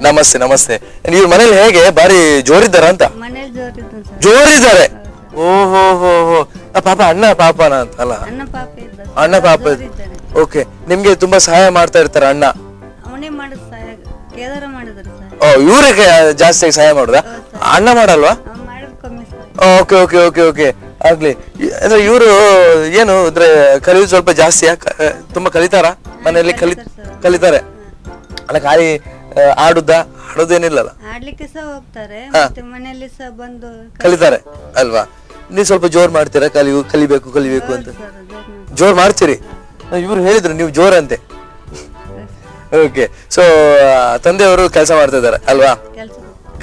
ನಮಸ್ತೆ. ನೀವು ಮನೇಲಿ ಹೇಗೆ ಬಾರಿ ಜೋರಿದ್ದಾರ ಅಂತ? ಜೋರಿದ್ದಾರೆ. ಓಹೋ, ಪಾಪ ಅಣ್ಣ ಪಾಪನ ಅಂತ ಅಲ್ಲ? ಅಣ್ಣ ಪಾಪ. ಓಕೆ, ನಿಮ್ಗೆ ತುಂಬಾ ಸಹಾಯ ಮಾಡ್ತಾ ಇರ್ತಾರ ಅಣ್ಣ? ಇವ್ರಿಗೆ ಜಾಸ್ತಿ ಸಹಾಯ ಮಾಡುದ? ಅಣ್ಣ ಮಾಡಲ್ವಾ? ಓಕೆ, ಆಗ್ಲಿ. ಅಂದ್ರೆ ಇವರು ಏನು ಅಂದ್ರೆ ಕಲಿಯೋದು ಸ್ವಲ್ಪ ಜಾಸ್ತಿ, ತುಂಬಾ ಕಲಿತಾರ ಮನೆಯಲ್ಲಿ? ಕಲಿತಾರೆ ಅಲ್ಲ? ಖಾಲಿ ಆಡೋದೇನಿಲ್ಲಲ್ಲ? ಕಲಿತಾರೆ ಅಲ್ವಾ? ನೀವು ಸ್ವಲ್ಪ ಜೋರ್ ಮಾಡ್ತೀರಾ? ಕಲಿಬೇಕು ಅಂತ ಜೋರ್ ಮಾಡ್ತೀರಿ? ಇವ್ರು ಹೇಳಿದ್ರು ನೀವು ಜೋರಂತೆ. ಓಕೆ, ಸೊ ತಂದೆಯವರು ಕೆಲಸ ಮಾಡ್ತಾ ಇದಾರೆ ಅಲ್ವಾ?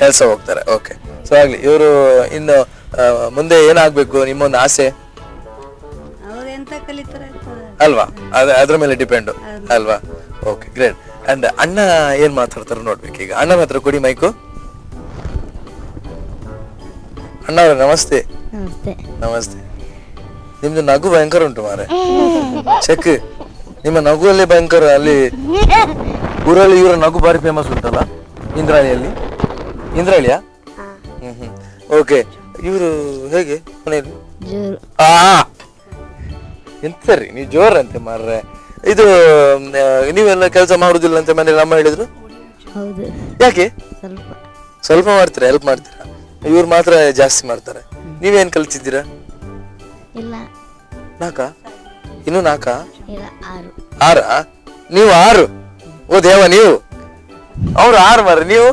ಕೆಲಸ ಹೋಗ್ತಾರೆ. ಓಕೆ, ಸೊ ಆಗ್ಲಿ. ಇವರು ಇನ್ನು ಮುಂದೆ ಏನಾಗ್ಬೇಕು ನಿಮ್ಮೊಂದು ಆಸೆ ಅಲ್ವಾ? ಅದ್ರ ಮೇಲೆ ಡಿಪೆಂಡ್ ಅಲ್ವಾ? Okay, great. ಅಂಡ್ ಅಣ್ಣ ಏನ್ ಮಾತಾಡ್ತಾರ ನೋಡ್ಬೇಕು ಈಗ. ಅಣ್ಣನ ಹತ್ರ ಕೊಡಿ ಮೈಕು. ಅಣ್ಣ ಅವ್ರೆ ನಮಸ್ತೆ. ನಮಸ್ತೆ. ನಿಮ್ದು ನಗು ಭಯಂಕರ ಉಂಟು ಮಾರೆ. ಚೆಕ್ ನಿಮ್ಮ ನಗುವಲ್ಲಿ ಭಯಂಕರ. ಅಲ್ಲಿ ಊರಲ್ಲಿ ಇವರ ನಗು ಬಾರಿ ಫೇಮಸ್ ಉಂಟಲ್ಲ ಇಂದ್ರಾಳಿಯಲ್ಲಿ. ಇಂದ್ರಾಳಿಯಾ? ಓಕೆ. ಇವರು ಹೇಗೆ ಮನೆಯಲ್ಲಿ? ಎಂತರಿ ನೀವು ಜೋರಂತೆ ಮಾರ್ರೆ. ಇದು ನೀವೆಲ್ಲ ಕೆಲಸ ಮಾಡುದಿಲ್ಲ ಅಂತ ಮನೇಲಿ ಅಮ್ಮ ಹೇಳಿದ್ರು. ಯಾಕೆ? ಸ್ವಲ್ಪ ಮಾಡ್ತೀರಾ, ಹೆಲ್ಪ್ ಮಾಡ್ತೀರಾ. ಇವ್ರು ಮಾತ್ರ ಜಾಸ್ತಿ ಮಾಡ್ತಾರೆ. ನೀವೇನ್ ಕಲ್ತಿದ್ದೀರಾ? ನಾಕಾ? ಇನ್ನು ನಾಕಾ? 6. ನೀವು 6? ಓ ದೇವ, ನೀವು ಅವ್ರು 6 ಮಾರ್ರೆ. ನೀವು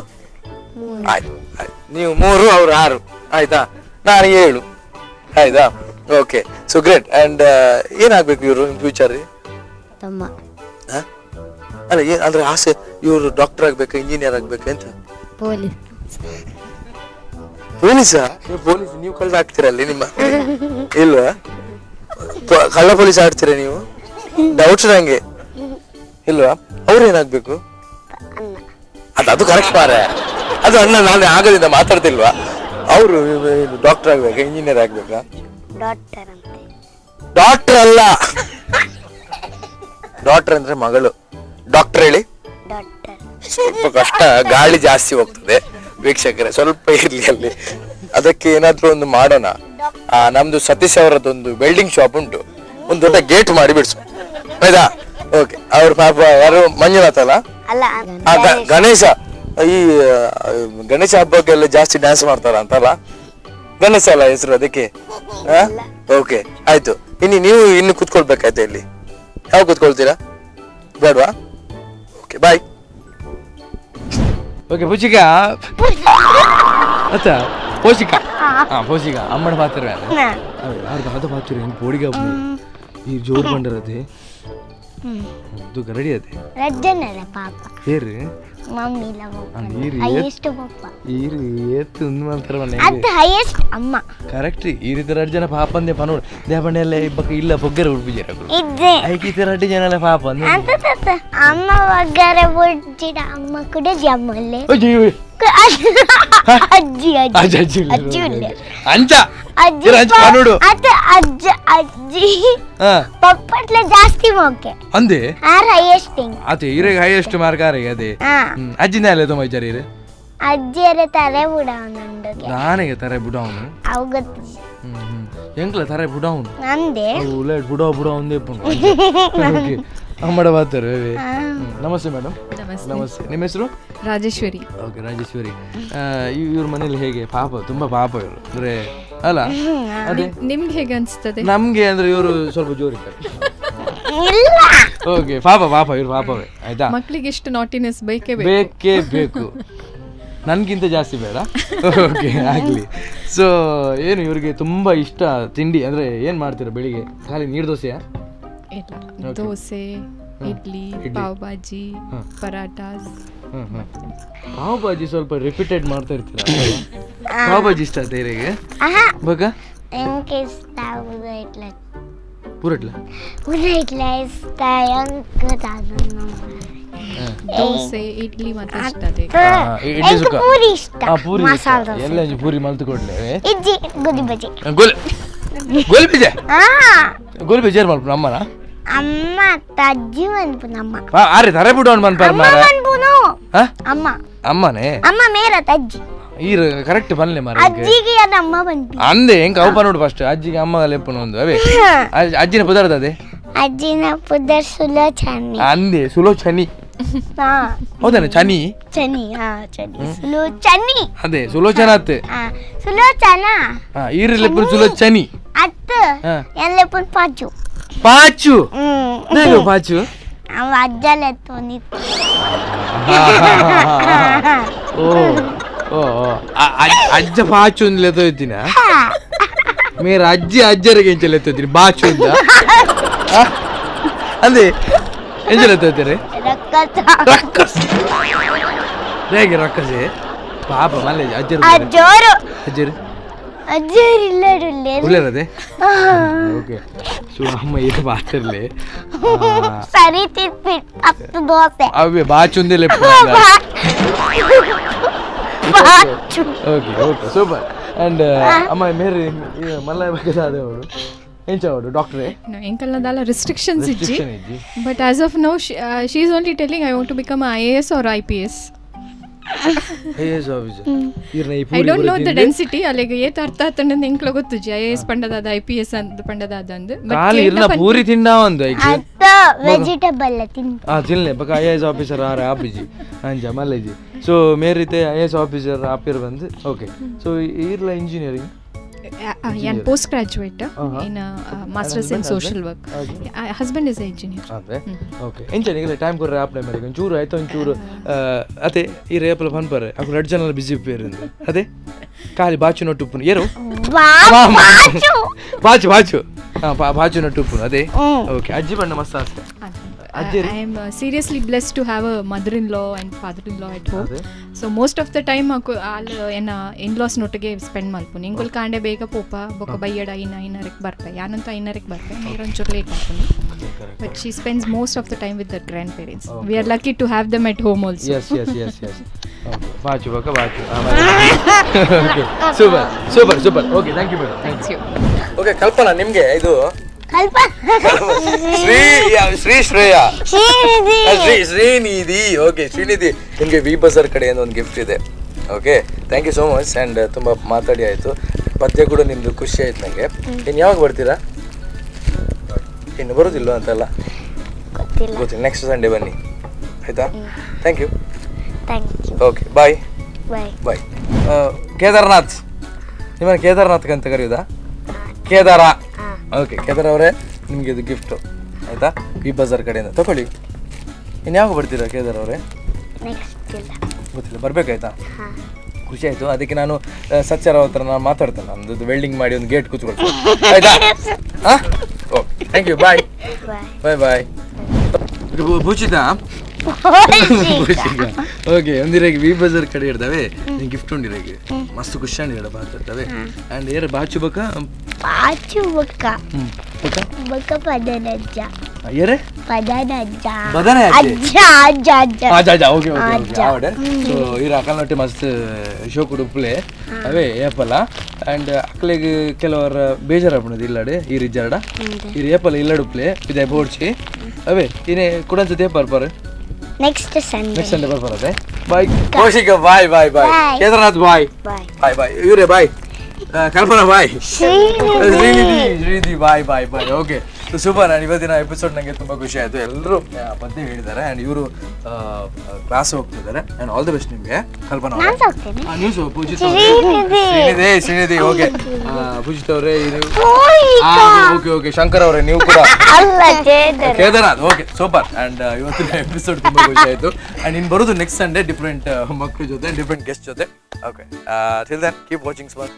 ಆಯ್ತು, ನೀವು 3 ಅವ್ರು 6 ಆಯ್ತಾ? ನಾನು 7 ಆಯ್ತಾ? Okay, so great. ಅಂಡ್ ಏನಾಗ್ಬೇಕು ಇವರು ಇನ್ ಫ್ಯೂಚರ್? ಅಲ್ಲ ಅಂದ್ರೆ ಆಸೆ ಇವರು ಡಾಕ್ಟರ್ ಆಗ್ಬೇಕಾ, ಇಂಜಿನಿಯರ್ ಆಗ್ಬೇಕಾ ಅಂತ? ಪೊಲೀಸಾ? ಪೊಲೀಸ್ ನೀವು ಕಳ್ಳ ಆಗ್ತೀರಲ್ಲಿ ನಿಮ್ಮ ಇಲ್ವಾ? ಕಳ್ಳ ಪೊಲೀಸ್ ಆಡ್ತೀರಾ ನೀವು? ಡೌಟ್ಸ್ ನಂಗೆ. ಇಲ್ವಾ? ಅವ್ರು ಏನಾಗ್ಬೇಕು? ಅದು ಕರೆಕ್ಟ್ ಮಾರೆ. ಅದು ಅಣ್ಣ ನಾನು ಆಗದಿಂದ ಮಾತಾಡ್ತಿಲ್ವಾ? ಅವರು ಡಾಕ್ಟರ್ ಆಗ್ಬೇಕಾ, ಇಂಜಿನಿಯರ್ ಆಗ್ಬೇಕಾ? ಡಾಕ್ಟರ್ ಅಲ್ಲ, ಡಾಕ್ಟರ್ ಅಂದ್ರೆ ಮಗಳು. ಡಾಕ್ಟರ್ ಹೇಳಿ. ಸ್ವಲ್ಪ ಕಷ್ಟ, ಗಾಳಿ ಜಾಸ್ತಿ ಹೋಗ್ತದೆ ವೀಕ್ಷಕರೇ, ಸ್ವಲ್ಪ ಇರ್ಲಿ ಅಲ್ಲಿ. ಅದಕ್ಕೆ ಏನಾದ್ರೂ ಒಂದು ಮಾಡೋಣ. ನಮ್ದು ಸತೀಶ್ ಅವರದೊಂದು ವೆಲ್ಡಿಂಗ್ ಶಾಪ್ ಉಂಟು, ಒಂದು ದೊಡ್ಡ ಗೇಟ್ ಮಾಡಿ ಬಿಡ್ಸು ಆಯ್ತಾ? ಓಕೆ. ಅವ್ರ ಪಾಪ ಯಾರು ಮಂಜುನಾಥ್ ಅಲ್ಲ, ಗಣೇಶ. ಈ ಗಣೇಶ ಹಬ್ಬಕ್ಕೆಲ್ಲ ಜಾಸ್ತಿ ಡ್ಯಾನ್ಸ್ ಮಾಡ್ತಾರ ಅಂತಲ್ಲ, ಗಣೇಶ ಅಲ್ಲ ಹೆಸರು ಅದಕ್ಕೆ? ಓಕೆ ಆಯ್ತು. ನೀವು ಇನ್ನು ಕುತ್ಕೊಳ್ಬೇಕಾಯ್ತು ಇಲ್ಲಿ. ಯಾವ ಕುತ್ಕೊಳ್ತೀರಾ? ಬೇಡವಾ? Okay bye. ಓಕೆ ಪೂಚಿಕ ಅಚ್ಚಾ ಪೋಷಿಕ ಪೋಷಿಕ ಅಮ್ಮನ ಪಾತ್ರ ಅದು ಪಾತ್ರ ಪೋಡಿಗ ಈ ಜೋರು ಬಂದಿರತ್ತೆ ಅದು ಗರಡಿ ಅದೇ ರಜ್ಜನಲ್ಲ ಪಾಪ ಹೇರಿ ಮಮ್ಮಿ ಇಲ್ಲ ನೀರು ಹೈಯೆಸ್ಟ್ ಪಾಪ ಈರು ಏತ್ತು ಮಾಡ್ತಾರ ಅದು ಹೈಯೆಸ್ಟ್ ಅಮ್ಮ ಕರೆಕ್ಟ್ ಈ ರೀತಿ 2 ಜನ ಪಾಪ ಅಂದೆ ಪನೋಡು ದೇವಣ್ಣೆಲ್ಲ ಇಬ್ಬಕ್ಕೆ ಇಲ್ಲ ಬೊಗ್ಗರೆ ಉಡ್ಬಿಜಾರ ಇದ್ದೆ ಐಕಿ 2 ಜನ ಎಲ್ಲ ಪಾಪ ಅಂದೆ ಅಮ್ಮ ಬಗ್ಗರೆ ಬುಡ್ಜಿಡ ಅಮ್ಮ ಕೂಡ ಜಮ್ಮಲ್ಲೇ ಅಜ್ಜಿ ಅಜ್ಜಿ ಅಜ್ಜಿ ಅಜ್ಜಿ ಅಂಚ ಅಜ್ಜಿ ಅದು ಅಜ್ಜ ಅಜ್ಜಿ ಪಪ್ಪಟ್ಲ ಜಾಸ್ತಿ ಮೋಕೆ ಅಂದೆ ಆರ್ ಹೈಯೆಸ್ಟ್ ಥಿಂಗ್ ಅದೇ ಇರೆಗೆ ಹೈಯೆಸ್ಟ್ ಮಾರ್ಕ್ ಆರೆ ಅದೇ ಅಜ್ಜಿನ ಎಲ್ಲ ತುಂಬ ವಿಚಾರ ಇರೆ ಅಜ್ಜಿಯರ ತಲೆ ಬುಡವನುಂಡುಗೆ ನಾನೆಗೆ ತರೆ ಬುಡವನು ಅವು ಗೊತ್ತು ಎಂಕ್ಲ ತರೆ ಬುಡವನು ನಂದೆ ಲೇಟ್ ಬುಡ ಒಂದೇ ಪುಣ್ಣ ಓಕೆ ಅಮ್ಮಡ ಬಾತರು ನಮಸ್ತೆ ಮೇಡಮ್ ನಮಸ್ತೆ ನಿಮ್ಮ ಹೆಸರು ರಾಜೇಶ್ವರಿ ಓಕೆ ರಾಜೇಶ್ವರಿ ಇವ್ರ ಮನೇಲಿ ಹೇಗೆ ಪಾಪ ತುಂಬಾ ಪಾಪ ಇವರು ಅಂದ್ರೆ ಅಲ್ಲ ಅದೇ ನಿಮ್ಗೆ ಹೇಗೆ ಅನ್ಸ್ತದೆ ನಮ್ಗೆ ಅಂದ್ರೆ ಇವರು ಸ್ವಲ್ಪ ಜೋರಿದ್ದಾರೆ ಓಕೆ ಪಾಪ ಇವ್ರು ಪಾಪವೇ ಆಯ್ತಾ ಮಕ್ಕಳಿಗೆ ಎಷ್ಟು ನಾಟಿನೆಸ್ ಬೇಕೇ ಬೇಕು ನನ್ಗಿಂತ ಜಾಸ್ತಿ ಬೇಡ ಓಕೆ ಆಗ್ಲಿ ಸೊ ಏನು ಇವ್ರಿಗೆ ತುಂಬಾ ಇಷ್ಟ ತಿಂಡಿ ಅಂದ್ರೆ ಏನ್ ಮಾಡ್ತೀರಾ ಬೆಳಿಗ್ಗೆ ಖಾಲಿ ನೀರು ದೋಸೆಯಾ ದೋಸೆ ಇಡ್ಲಿ ಪಾವ್ ಭಾಜಿ ಪರಾಟಾಸ್ ಪಾವ್ ಭಾಜಿ ಸ್ವಲ್ಪ ರಿಪೀಟೆಡ್ ಮಾಡ್ತಾ ಇರ್ತೀರಾ ಪಾವ್ ಭಾಜಿ ಇಷ್ಟ ಆಯ್ತಾ ಇವರಿಗೆ ಬಗ ಎಂಕೆ ಇಷ್ಟ ಉರೈಟ್ಲ ಪೂರಟ್ಲ ಇಷ್ಟ ಎಂಕ ದೋಸೆ ಇಡ್ಲಿ ಮತ್ತೆ ಇಷ್ಟ ಅದೇ ಇಡ್ಲಿ ಸುಕ್ಕ ಪೂರಿ ಇಷ್ಟ ಪೂರಿ ಮಸಾಲ ದೋಸೆ ಎಲ್ಲ ಪೂರಿ ಮಲ್ತು ಕೊಡ್ಲೆ ಇಜ್ಜಿ ಗೋಧಿ ಬಜಿ ಗೋಲ್ ಬೀಜ ಮಲ್ಪು ಅಮ್ಮನ ಅಮ್ಮ ಅಜ್ಜಿ ಮನ್ಪುನಮ್ಮ ಅರೆ ತರೆ ಬಿಡೋಣ ಮನ್ಪಾರ ಮನ್ಪುನು ಅಮ್ಮ ಅಮ್ಮನೇ ಅಮ್ಮ ಮೇರ ಅಜ್ಜಿ ಈರು ಕರೆಕ್ಟ್ ಬನ್ಲೆ ಮಾರ ಅಜ್ಜಿಗೆ ಅದು ಅಮ್ಮ ಬಂತು ಅಂದೆ ಹೆಂಗ ಅವಪ್ಪ ನೋಡು ಫಸ್ಟ್ ಅಜ್ಜಿಗೆ ಅಮ್ಮ ಲೆಪ್ಪನ ಒಂದು ಅವೇ ಅಜ್ಜಿನ ಪದಾರ್ಥ ಅದೇ ಅಜ್ಜಿನ ಪುದರ್ ಸುಲೋಚನಿ ಅಂದೆ ಸುಲೋಚನಿ ಹೌದಾನೆ ಚನಿ ಚನಿ ಚನಿ ಸುಲೋಚನಿ ಅದೇ ಸುಲೋಚನ ಅತ್ತೆ ಸುಲೋಚನ ಈರು ಲೆಪ್ಪನ ಸುಲೋಚನಿ ಅತ್ತ ಎಲ್ಲೆಪ್ಪನ ಪಾಚು ಪಾಚು ಪಾಚು ಅವ ಅಜ್ಜಲೆತ್ತೋನಿ ಓ ಅಜ್ಜ ಪಾಚು ಅಂತ ಲೆತ್ತೋಯ್ತೀನ ಮೇರ ಅಜ್ಜರಿಗೆ ಎಂಚ ಲೆತ್ತೋಯ್ತೀನಿ ಬಾಚು ಅಂತ ಅಂದೆ ಎಂಚ ಲೆತ್ತೋಯ್ತಾರೆ ರಕ್ಕಸ್ ಹೇಗೆ ರಕ್ಕಸೆ ಪಾಪ ಮಲ್ಲೆ ಅಜ್ಜೋರು ಅಜ್ಜರು ಅಜ್ಜರಿಲ್ಲೇ ಓಕೆ ಸೊ ಅಮ್ಮ ಇದು ಬಾತಿರ್ಲಿ ಸರಿ ತಿನ್ಬಿಟ್ಟು ಹತ್ತು ದೋಸೆ ಅವೇ ಬಾಚುಂದೆ ಲೆಪ್ಪ ಓಕೆ ಸೂಪರ್ ಅಂಡ್ ಅಮ್ಮ ಮೇರಿ ಮಲ್ಲ ಬೇಕಾದವರು ಎಂಚವಡು ಡಾಕ್ಟ್ರೇ ಎಂಕಲ್ನದಲ್ಲ ರಿಸ್ಟ್ರಿಕ್ಷನ್ಸ್ ಇಜ್ಜಿ but as of now she is only telling I want to become IAS or IPS. IAS officer I don't know the density ಅಲ್ಲಿಗೆ ಏತ ಅರ್ಥ ಆತಂಡ ಎಂಕ್ಲ ಗೊತ್ತುಜಿ IAS ಪಂಡದಾದ IPS ಅಂತ ಪಂಡದಾದ ಅಂದು ಕಾಲಿ ಇರ್ನ ಪೂರಿ ತಿಂಡ ಒಂದು ಅತ್ತ ವೆಜಿಟೇಬಲ್ ತಿನ್ಲೆ ಬಕ IAS ಆಫೀಸರ್ ಆರ ಆಪಿಜಿ ಅಂಜ ಮಲ್ಲೆಜಿ ಸೊ ಮೇರಿತೆ IAS ಆಫೀಸರ್ ಆಪಿರ್ ಬಂದು ಓಕೆ ಸೊ ಇರ್ಲ engineering and postgraduate in masters in social work. Husband is an engineer. Okay engineer ಗೆ ಟೈಮ್ ಕೊರ್ರೆ ಆಪ್ನೆ ಮೇರೆ ಒಂಚೂರು ಆಯ್ತು ಒಂಚೂರು ಅತೆ ಈ ರೇಪಲ ಫನ್ ಪರೆ ಅಕು ರೆಡ್ ಜನರಲ್ ಬಿಜಿ ಪೇರಿಂದ ಅದೆ ಕಾಲಿ ಬಾಚು ನೊಟ್ಟುಪ್ಪುನು ಏರು ಬಾಚು ಬಾಚು ನೊಟ್ಟುಪ್ಪುನು ಅದೆ ಓಕೆ ಅಜ್ಜಿ ಬಣ್ಣ ಮಸ್ತ್ ಆಸ್ತೆ I am seriously blessed to have a mother-in-law and father-in-law at home. So most of the time all in-laws nottige spend malpuni. Ingol kande bega popa boka bayyada inarek barpe. Yananta inarek barpe. Meronchur late malpuni. But she spends most of the time with her grandparents. We are lucky to have them at home also. Yes. Okay. Bachu baka bachu. Okay. Super. Okay, thank you madam. Thank you. Okay Kalpana ನಿಮ್ಗೆ ಇದು Srinidhi okay Srinidhi ನಿಮಗೆ V Bazaar ಕಡೆಯಿಂದ ಒಂದು gift ಇದೆ. Okay thank you so much and ತುಂಬ ಮಾತಾಡಿ ಆಯಿತು. ಪದ್ಯ ಕೂಡ ನಿಮ್ಮದು ಖುಷಿ ಆಯ್ತು ನನಗೆ. ಇನ್ನು ಯಾವಾಗ ಬರ್ತೀರಾ? ಇನ್ನು ಬರೋದಿಲ್ಲ ಅಂತೆಲ್ಲ ಗೊತ್ತಿಲ್ಲ. ನೆಕ್ಸ್ಟ್ ಸಂಡೇ ಬನ್ನಿ ಆಯಿತಾ? Thank you. Okay bye. Kedarnath ನಿಮ್ಮನ್ನು ಕೇದಾರ್ನಾಥ್ ಅಂತ ಕರೆಯೋದಾ? ಕೇದಾರ. ಓಕೆ ಕೇದಾರ್ ಅವರೇ ನಿಮಗೆ ಇದು ಗಿಫ್ಟು ಆಯಿತಾ ವಿ ಬಜಾರ್ ಕಡೆಯಿಂದ ತಗೊಳ್ಳಿ. ಇನ್ನು ಯಾವಾಗ ಬರ್ತೀರಾ ಕೇದಾರ್ ಅವರೇ? ಗೊತ್ತಿಲ್ಲ ಬರಬೇಕಾಯ್ತಾ? ಖುಷಿ ಆಯಿತು. ಅದಕ್ಕೆ ನಾನು ಸಚ್ಚಾರ ಹತ್ರ ನಾನು ಮಾತಾಡ್ತೇನೆ. ನಮ್ಮದು ವೆಲ್ಡಿಂಗ್ ಮಾಡಿ ಒಂದು ಗೇಟ್ ಕೂತ್ಕೊಳ್ತೀನಿ ಆಯಿತಾ? ಹಾಂ okay thank you bye. Bhushita okay ಒಂದಿರಾಗಿ ವಿ ಬಜಾರ್ ಕಡೆ ಇರ್ತವೆ ಗಿಫ್ಟ್ ಉಂಡಿರಾಗಿ ಮಸ್ತ್ ಖುಷಿ ಅಂಡಿರ ಬಾತರ್ತವೆ ಅಂಡ್ ಏರ ಬಾಚು ಬಕ ಏರೆ ಬದನೆ ಓಕೆ ಆವಡೆ ಸೊ ಇರ ಅಕಲ್ನೊಟ್ಟೆ ಮಸ್ತ್ ಶೋಕುಡು ಉಪ್ಪುಲೆ ಅವೇ ಏಪಲ ಅಂಡ್ ಅಕ್ಲೆಗ್ ಕೆಲವರ ಬೇಜಾರಾಪಣದು ಇಲ್ಲಡೆ ಈ ರಿಜಾರ್ಡ ಈ ಏಪಲ ಇಲ್ಲಡು ಉಪ್ಪುಲೆ ಇದೇ ಬೋಡ್ಚಿ ಅವೇ ಇನ್ನೇ ಕುಡಂಚತೆ ಪರ್ಪರ್ ನೆಕ್ಸ್ಟ್ ಸಂಡೇ ಬರ್ಬರದೆ. ಬಾಯ್ ಕೌಶಿಕ ಬಾಯ್ ಕೇದಾರ್ನಾಥ್ ಬಾಯ್ ಇವರೇ ಬಾಯ್ ಕಲ್ಪನಾ ಬಾಯ್ ಶ್ರೀನಿಧಿ ಬಾಯ್ ಓಕೆ ಸೂಪರ್. ನಾನು ಇವತ್ತಿನ ಎಪಿಸೋಡ್ ನನಗೆ ತುಂಬ ಖುಷಿ ಆಯಿತು. ಎಲ್ಲರೂ ಪದ್ಯ ಹೇಳಿದ್ದಾರೆ ಆ್ಯಂಡ್ ಇವರು ಕ್ಲಾಸ್ ಹೋಗ್ತಿದ್ದಾರೆ ಆ್ಯಂಡ್ ಆಲ್ ದಿ ಬೆಸ್ಟ್ ನಿಮಗೆ. ಕಲ್ಪನಾ ನ್ಯೂಸ್ ಪೂಜಿತ್ ಶ್ರೀನಿಧಿ ಓಕೆ ಪೂಜಿತ್ ಅವರೇ ಓಕೆ ಶಂಕರ್ ಅವರೇ ನೀವು ಕೂಡ ಕೇದಾರ್ನಾಥ್ ಓಕೆ ಸೂಪರ್. ಆ್ಯಂಡ್ ಇವತ್ತಿನ ಎಪಿಸೋಡ್ ತುಂಬ ಖುಷಿ ಆಯಿತು. ಆ್ಯಂಡ್ ಇನ್ನು ಬರೋದು ನೆಕ್ಸ್ಟ್ ಸಂಡೇ ಡಿಫ್ರೆಂಟ್ ಮಕ್ಕಳ ಜೊತೆ ಡಿಫ್ರೆಂಟ್ ಗೆಸ್ಟ್ ಜೊತೆ. Okay till then keep watching smart.